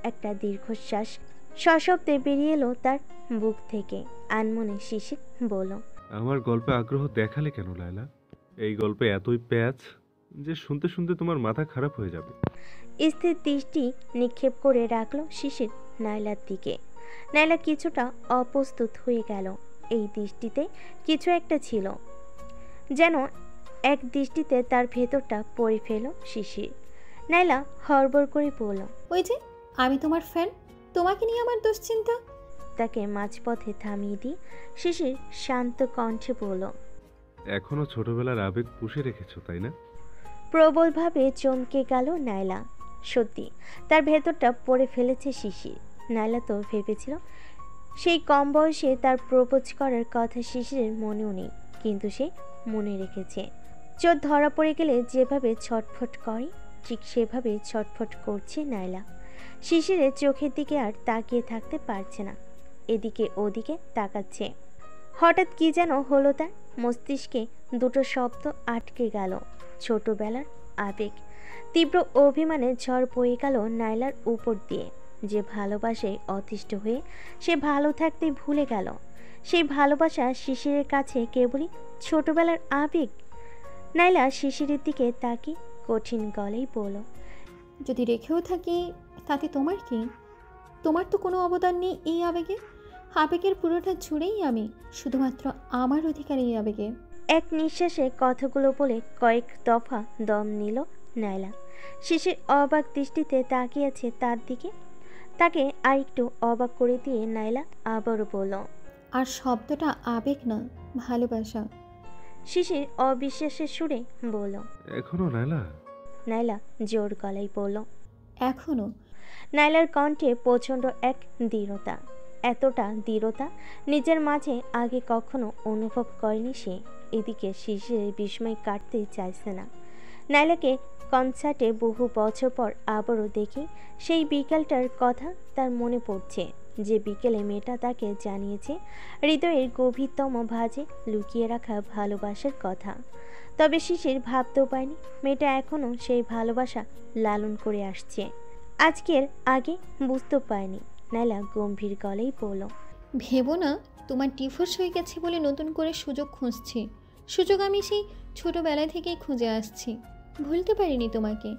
একটা দীর্ঘশ্বাস সশব্দে বেরিয়ে এলো তার বুক থেকে। আনমনে শিশির বলল, আমার গল্পে আগ্রহ দেখালে কেন লায়লা? এই গল্পে এতই প্যাচ যে শুনতে শুনতে তোমার মাথা খারাপ হয়ে যাবে। স্থির দৃষ্টি নিক্ষেপ করে রাখলো শিশির নাইলার দিকে। নাইলা কিছুটা অপ্রস্তুত হয়ে গেল। এই দৃষ্টিতে কিছু একটা ছিল, যেন এক দৃষ্টিতে তার ভেতরটা পড়ে ফেল শিশির। নাইলা হড়বড় করে বলল, ওই যে আমি তোমার ফ্যান, তোমাকে নিয়ে আমার দুশ্চিন্তা। তাকে মাঝপথে থামিয়ে দিয়ে শিশির শান্ত কণ্ঠে বলল, এখনো ছোটবেলার আবেগ পুষে রেখেছো তাই না? প্রবলভাবে চমকে গেল নাইলা। সত্যি তার ভেতরটা পড়ে ফেলেছে শিশির। নাইলা তো ভেবেছিল সেই কম বয়সে তার প্রপোজ করার কথা শিশিরের মনেও নেই, কিন্তু সে মনে রেখেছে। চোর ধরা পড়ে গেলে যেভাবে ছটফট করে ঠিক সেভাবে ছটফট করছে নাইলা। শিশিরের চোখের দিকে আর তাকিয়ে থাকতে পারছে না, এদিকে ওদিকে তাকাচ্ছে। হঠাৎ কি যেন হলো, তার মস্তিষ্কে দুটো শব্দ আটকে গেল। ছোটবেলার আবেগ, তীব্র অভিমানে ঝড় বয়ে গেল নাইলার উপর দিয়ে। যে ভালোবাসে অতিষ্ঠ হয়ে সে ভালো থাকতে ভুলে গেল, সেই ভালোবাসা শিশিরের কাছে কেবলই ছোটবেলার আবেগ। নাইলা শিশিরের দিকে তাকিয়ে কঠিন গলায় বলল, যদি রেখেও থাকি তাতে তোমার কি? তোমার তো কোনো অবদান নেই এই আবেগে। আবেগের পুরোটা জুড়েই আমি, শুধুমাত্র আমার অধিকার এই আবেগে। এক নিঃশ্বাসে কথাগুলো বলে কয়েক দফা দম নিল নাইলা। শিশির অবাক দৃষ্টিতে তাকিয়েছে তার দিকে। তাকে আরেকটু অবাক করে দিয়ে নাইলা আবারও বলল, আর শব্দটা আবেগ না, ভালোবাসা। শিশির অবিশ্বাসের সুরে বলল, এখনো নাইলা? নাইলা জোর গলায় বলল, এখনো। নাইলার কণ্ঠে প্রচণ্ড এক দৃঢ়তা, এতটা দৃঢ়তা নিজের মাঝে আগে কখনো অনুভব করেনি সে। এদিকে শিশিরের বিস্ময় কাটতে চাইছে না। নাইলাকে কনসার্টে বহু বছর পর আবারও দেখি সেই বিকেলটার কথা তার মনে পড়ছে, যে বিকেলে মেয়েটা তাকে জানিয়েছে হৃদয়ের গভীরতম ভাঁজে লুকিয়ে রাখা ভালোবাসার কথা। তবে শিশির ভাবতেও পায়নি মেয়েটা এখনও সেই ভালোবাসা লালন করে আসছে। আজকের আগে বুঝতেও পায়নি। নাইলা গম্ভীর গলেই বলল, ভেবো না তোমার ডিভোর্স হয়ে গেছে বলে নতুন করে সুযোগ খুঁজছি। সুযোগ আমি সেই ছোটবেলা থেকেই খুঁজে আসছি, ভুলতে পারিনি তোমাকে।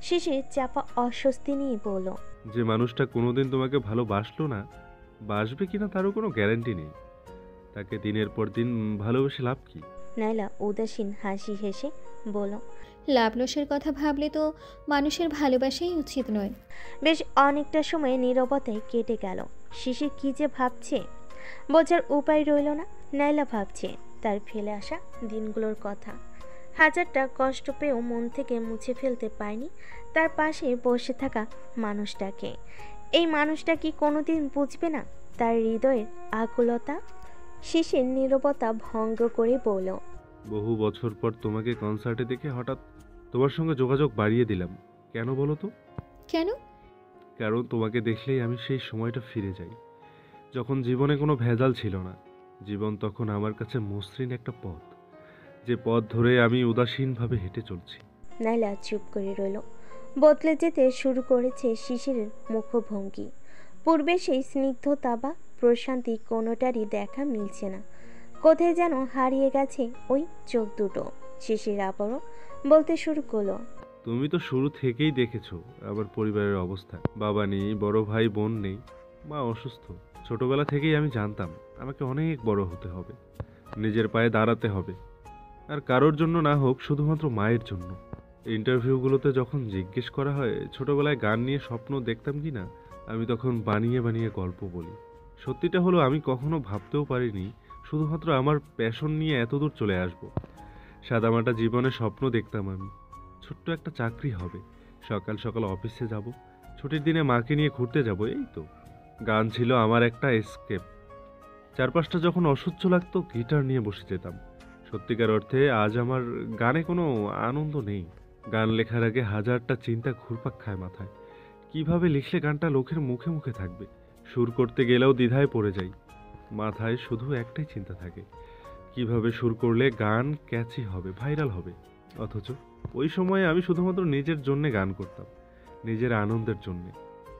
শিশির চাপা অস্বস্তি নিয়ে বলল, যে মানুষটা কোনোদিন তোমাকে ভালোবাসলো না, বাসবে কিনা তারও কোনো গ্যারান্টি নেই। তাকে দিনের পর দিন ভালোবেসে লাভ কি? নাইলা উদাসীন হাসি হেসে বলল, লাভ লসের কথা ভাবলে তো মানুষের ভালোবাসাই উচিত নয়। বেশ অনেকটা সময় নীরবতায় কেটে গেল। শিশির কি যে ভাবছে বোঝার উপায় রইল না। নাইলা ভাবছে তার ফেলে আসা দিনগুলোর কথা। হাজারটা কষ্ট পেয়েও মন থেকে মুছে ফেলতে পায়নি তার পাশে বসে থাকা মানুষটাকে। এই মানুষটা কি কোনোদিন বুঝবে না তার হৃদয়ের আকুলতা? শিশির নীরবতা ভঙ্গ করে বলল, বহু বছর পর তোমাকে কনসার্টে দেখে হঠাৎ তোমার সঙ্গে যোগাযোগ বাড়িয়ে দিলাম। কেন বলো তো? কেন? কারণ তোমাকে দেখলেই আমি সেই সময়টা ফিরে যাই, যখন জীবনে কোনো ভেজাল ছিল না। জীবন তখন আমার কাছে মসৃণ একটা পথ, যে পথ ধরে আমি উদাসীনভাবে হেঁটে চলছি। নাইলা চুপ করে রইল। বদলে যেতে শুরু করেছে শিশিরের মুখভঙ্গি। পূর্বে সেই স্নিগ্ধতা বা প্রশান্তি কোনোটারই দেখা মিলছে না। কোথায় যেন হারিয়ে গেছে ওই চোখ দুটো। শিশির আবারও বলতে শুরু করলো, তুমি তো শুরু থেকেই দেখেছো আমার পরিবারের অবস্থা। বাবা নেই, বড় ভাই বোন নেই, মা অসুস্থ। ছোটবেলা থেকেই আমি জানতাম আমাকে অনেক বড় হতে হবে, নিজের পায়ে দাঁড়াতে হবে, আর কারোর জন্য না হোক, শুধুমাত্র মায়ের জন্য। ইন্টারভিউগুলোতে যখন জিজ্ঞেস করা হয় ছোটবেলায় গান নিয়ে স্বপ্ন দেখতাম কি না, আমি তখন বানিয়ে বানিয়ে গল্প বলি। সত্যিটা হলো আমি কখনো ভাবতেও পারিনি শুধুমাত্র আমার প্যাশন নিয়ে এতদূর চলে আসব। সাদামাটা জীবনের স্বপ্ন দেখতাম আমি, ছোট্ট একটা চাকরি হবে, সকাল সকাল অফিসে যাব, ছুটির দিনে মাকে নিয়ে ঘুরতে যাব, এই তো। গান ছিল আমার একটা এসকেপ। চারপাশটা যখন অসহ্য লাগতো গিটার নিয়ে বসে যেতাম। সত্যিকার অর্থে আজ আমার গানে কোনো আনন্দ নেই। গান লেখার আগে হাজারটা চিন্তা ঘুরপাক খায় মাথায়। কিভাবে লিখলে গানটা লোকের মুখে মুখে থাকবে, সুর করতে গেলেও দ্বিধায় পড়ে যাই। মাথায় শুধু একটাই চিন্তা থাকে, কিভাবে সুর করলে গান ক্যাচি হবে, ভাইরাল হবে। অথচ ওই সময়ে আমি শুধুমাত্র নিজের জন্যে গান করতাম, নিজের আনন্দের জন্যে।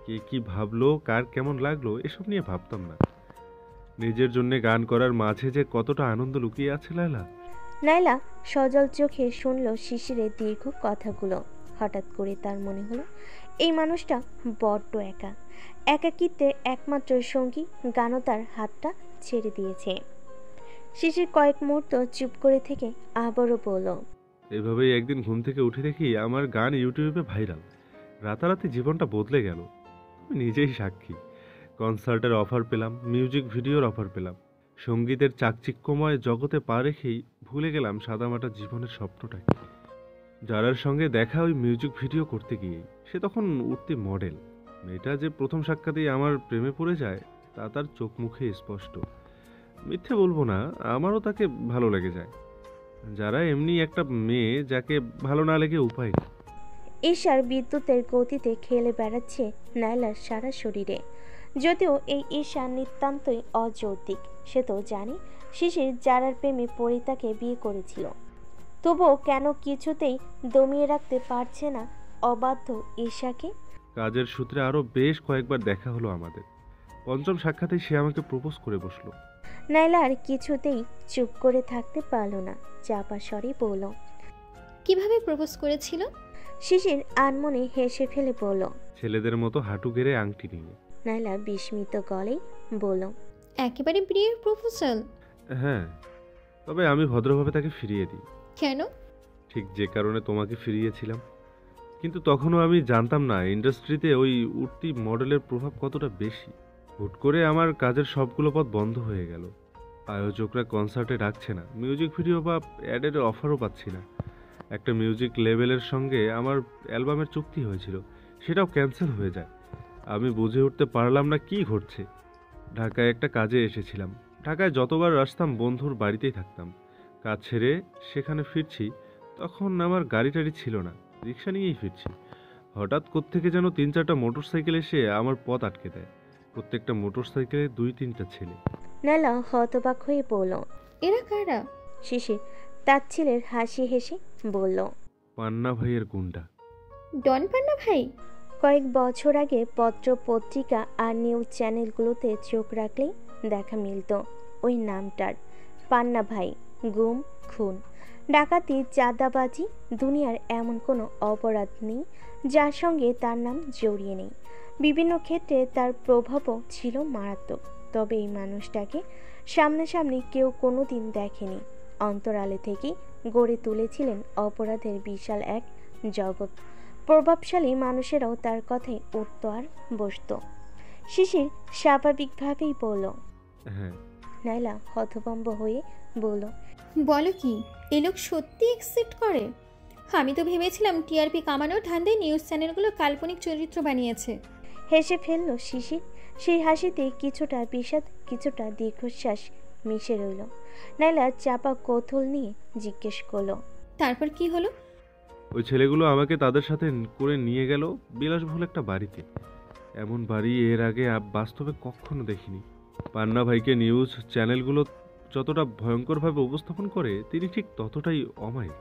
কে কি ভাবলো, কার কেমন লাগলো, এসব নিয়ে ভাবতাম না। নিজের জন্যে গান করার মাঝে যে কতটা আনন্দ লুকিয়ে আছে লায়লা। নাইলা সজল চোখে শুনল শিশিরের দীর্ঘ কথাগুলো। হঠাৎ করে তার মনে হলো এই মানুষটা বড্ড একা। একাকিত্বের একমাত্র সঙ্গী গানও তার হাতটা ছেড়ে দিয়েছে। শিশির কয়েক মুহূর্ত চুপ করে থেকে আবারও বলল, এভাবেই একদিন ঘুম থেকে উঠে দেখি আমার গান ইউটিউবে ভাইরাল। রাতারাতি জীবনটা বদলে গেল। আমি নিজেই সাক্ষী। কনসার্টের অফার পেলাম, মিউজিক ভিডিওর অফার পেলাম। সঙ্গীতের চাকচিক্যময় জগতে পা রেখেই ভুলে গেলাম সাদামাটা জীবনের স্বপ্নটাকে। যারার সঙ্গে দেখা ওই মিউজিক ভিডিও করতে গিয়েই, সে তখন উঠতি মডেল। মেয়েটা যে প্রথম সাক্ষাতেই আমার প্রেমে পড়ে যায় তা তার চোখ মুখে স্পষ্ট। মিথ্যে বলবো না, আমারও তাকে ভালো লেগে যায়। যারা এমনি একটা মেয়ে যাকে ভালো না লেগে উপায় নেই। ঈশার বিদ্যুতের গতিতে খেলে বেড়াচ্ছে নাইলার সারা শরীরে। যদিও এই ঈশা নিতান্তই অযৌক্তিক, সে তো জানে শিশির যারার প্রেমে পড়ে তাকে বিয়ে করেছিল। তবুও কেন কিছুতেই দমিয়ে রাখতে পারছে না অবাধ্য ঈশাকে। কাজের সূত্রে আরো বেশ কয়েকবার দেখা হলো আমাদের। পঞ্চম সাক্ষাতে সে আমাকে প্রপোজ করে বসলো। নাইলা আর কিছুতেই চুপ করে থাকতে পারল না, চাপা স্বরে বলল, কিভাবে প্রপোজ করেছিল? শিশির আনমনে হেসে ফেলে বলল, ছেলেদের মতো হাঁটু গেড়ে আংটি নিয়ে। নাইলা বিস্মিত গলেই বলল, একেবারে বিয়ের প্রপোজাল? হ্যাঁ, তবে আমি ভদ্রভাবে তাকে ফিরিয়ে দিই। কেন? ঠিক যে কারণে তোমাকে ফিরিয়েছিলাম। কিন্তু তখনও আমি জানতাম না ইন্ডাস্ট্রিতে ওই উঠতি মডেলের প্রভাব কতটা বেশি। হুট করে আমার কাজের সবগুলো পথ বন্ধ হয়ে গেল। আয়োজকরা কনসার্টে ডাকছে না, মিউজিক ভিডিও বা অ্যাডের অফারও পাচ্ছি না। একটা মিউজিক লেবেলের সঙ্গে আমার অ্যালবামের চুক্তি হয়েছিল, সেটাও ক্যান্সেল হয়ে যায়। আমি বুঝে উঠতে পারলাম না কি ঘটছে। ঢাকায় একটা কাজে এসেছিলাম। ঢাকায় যতবার আসতাম বন্ধুর বাড়িতেই থাকতাম। কাজ ছেড়ে সেখানে ফিরছি, তখন আমার গাড়ি টাড়ি ছিল না, রিক্সা নিয়েই ফিরছি। হঠাৎ কোত্থেকে যেন 3-4টা মোটরসাইকেল এসে আমার পথ আটকে দেয়। প্রত্যেকটা মোটরসাইকেলে 2-3টা ছেলে। নাইলা হতবাক হয়ে বলল। এরা কারা? শিশির তার ছেলের হাসি হেসে বলল, পান্না ভাইয়ের গুন্ডা। ডন পান্না ভাই? কয়েক বছর আগে পত্র পত্রিকা আর নিউজ চ্যানেলগুলোতে চোখ রাখলেই দেখা মিলত ওই নামটার। পান্না ভাই। গুম, খুন, ডাকাতি, চাঁদাবাজি, দুনিয়ার এমন কোনো অপরাধ নেই যার সঙ্গে তার নাম জড়িয়ে নেই। বিভিন্ন ক্ষেত্রে তার প্রভাবও ছিল মারাত্মক। তবে এই মানুষটাকে সামনাসামনি কেউ কোনোদিন দেখেনি। অন্তরালে থেকেই গড়ে তুলেছিলেন অপরাধের বিশাল এক জগৎ। প্রভাবশালী মানুষেরাও তার কথায় উঠত আর বসত। শিশির স্বাভাবিকভাবেই বলল। হ্যাঁ। নাইলা হতভম্ব হয়ে বলল, বলো কি, এ লোক সত্যি এক্সিস্ট করে? আমি তো ভেবেছিলাম টিআরপি কামানোর ধান্দায় নিউজ চ্যানেলগুলো কাল্পনিক চরিত্র বানিয়েছে। হেসে ফেলল শিশির। সেই হাসিতে কিছুটা বিষাদ, কিছুটা দীর্ঘশ্বাস মিশে রইল। নাইলা চাপা কৌতূহল নিয়ে জিজ্ঞেস করলো, তারপর কি হলো? ওই ছেলেগুলো আমাকে তাদের সাথে করে নিয়ে গেল বিলাসবহুল একটা বাড়িতে। এমন বাড়ি এর আগে বাস্তবে কখনো দেখিনি। পান্না ভাইকে নিউজ চ্যানেলগুলো যতটা ভয়ঙ্করভাবে উপস্থাপন করে, তিনি ঠিক ততটাই অমায়িক।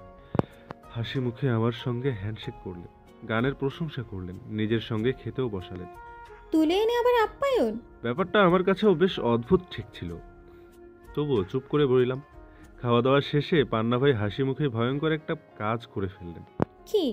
হাসি মুখে আমার সঙ্গে হ্যান্ডশেক করলেন, গানের প্রশংসা করলেন, নিজের সঙ্গে খেতেও বসালেন। তুলে এনে আবার আপ্যায়ন? ব্যাপারটা আমার কাছেও বেশ অদ্ভুত ঠেকছিল, তবুও চুপ করে বললাম। খাওয়া দাওয়া শেষে পান্না ভাই হাসি মুখে ভয়ঙ্কর একটা কাজ করে ফেললেন। কি?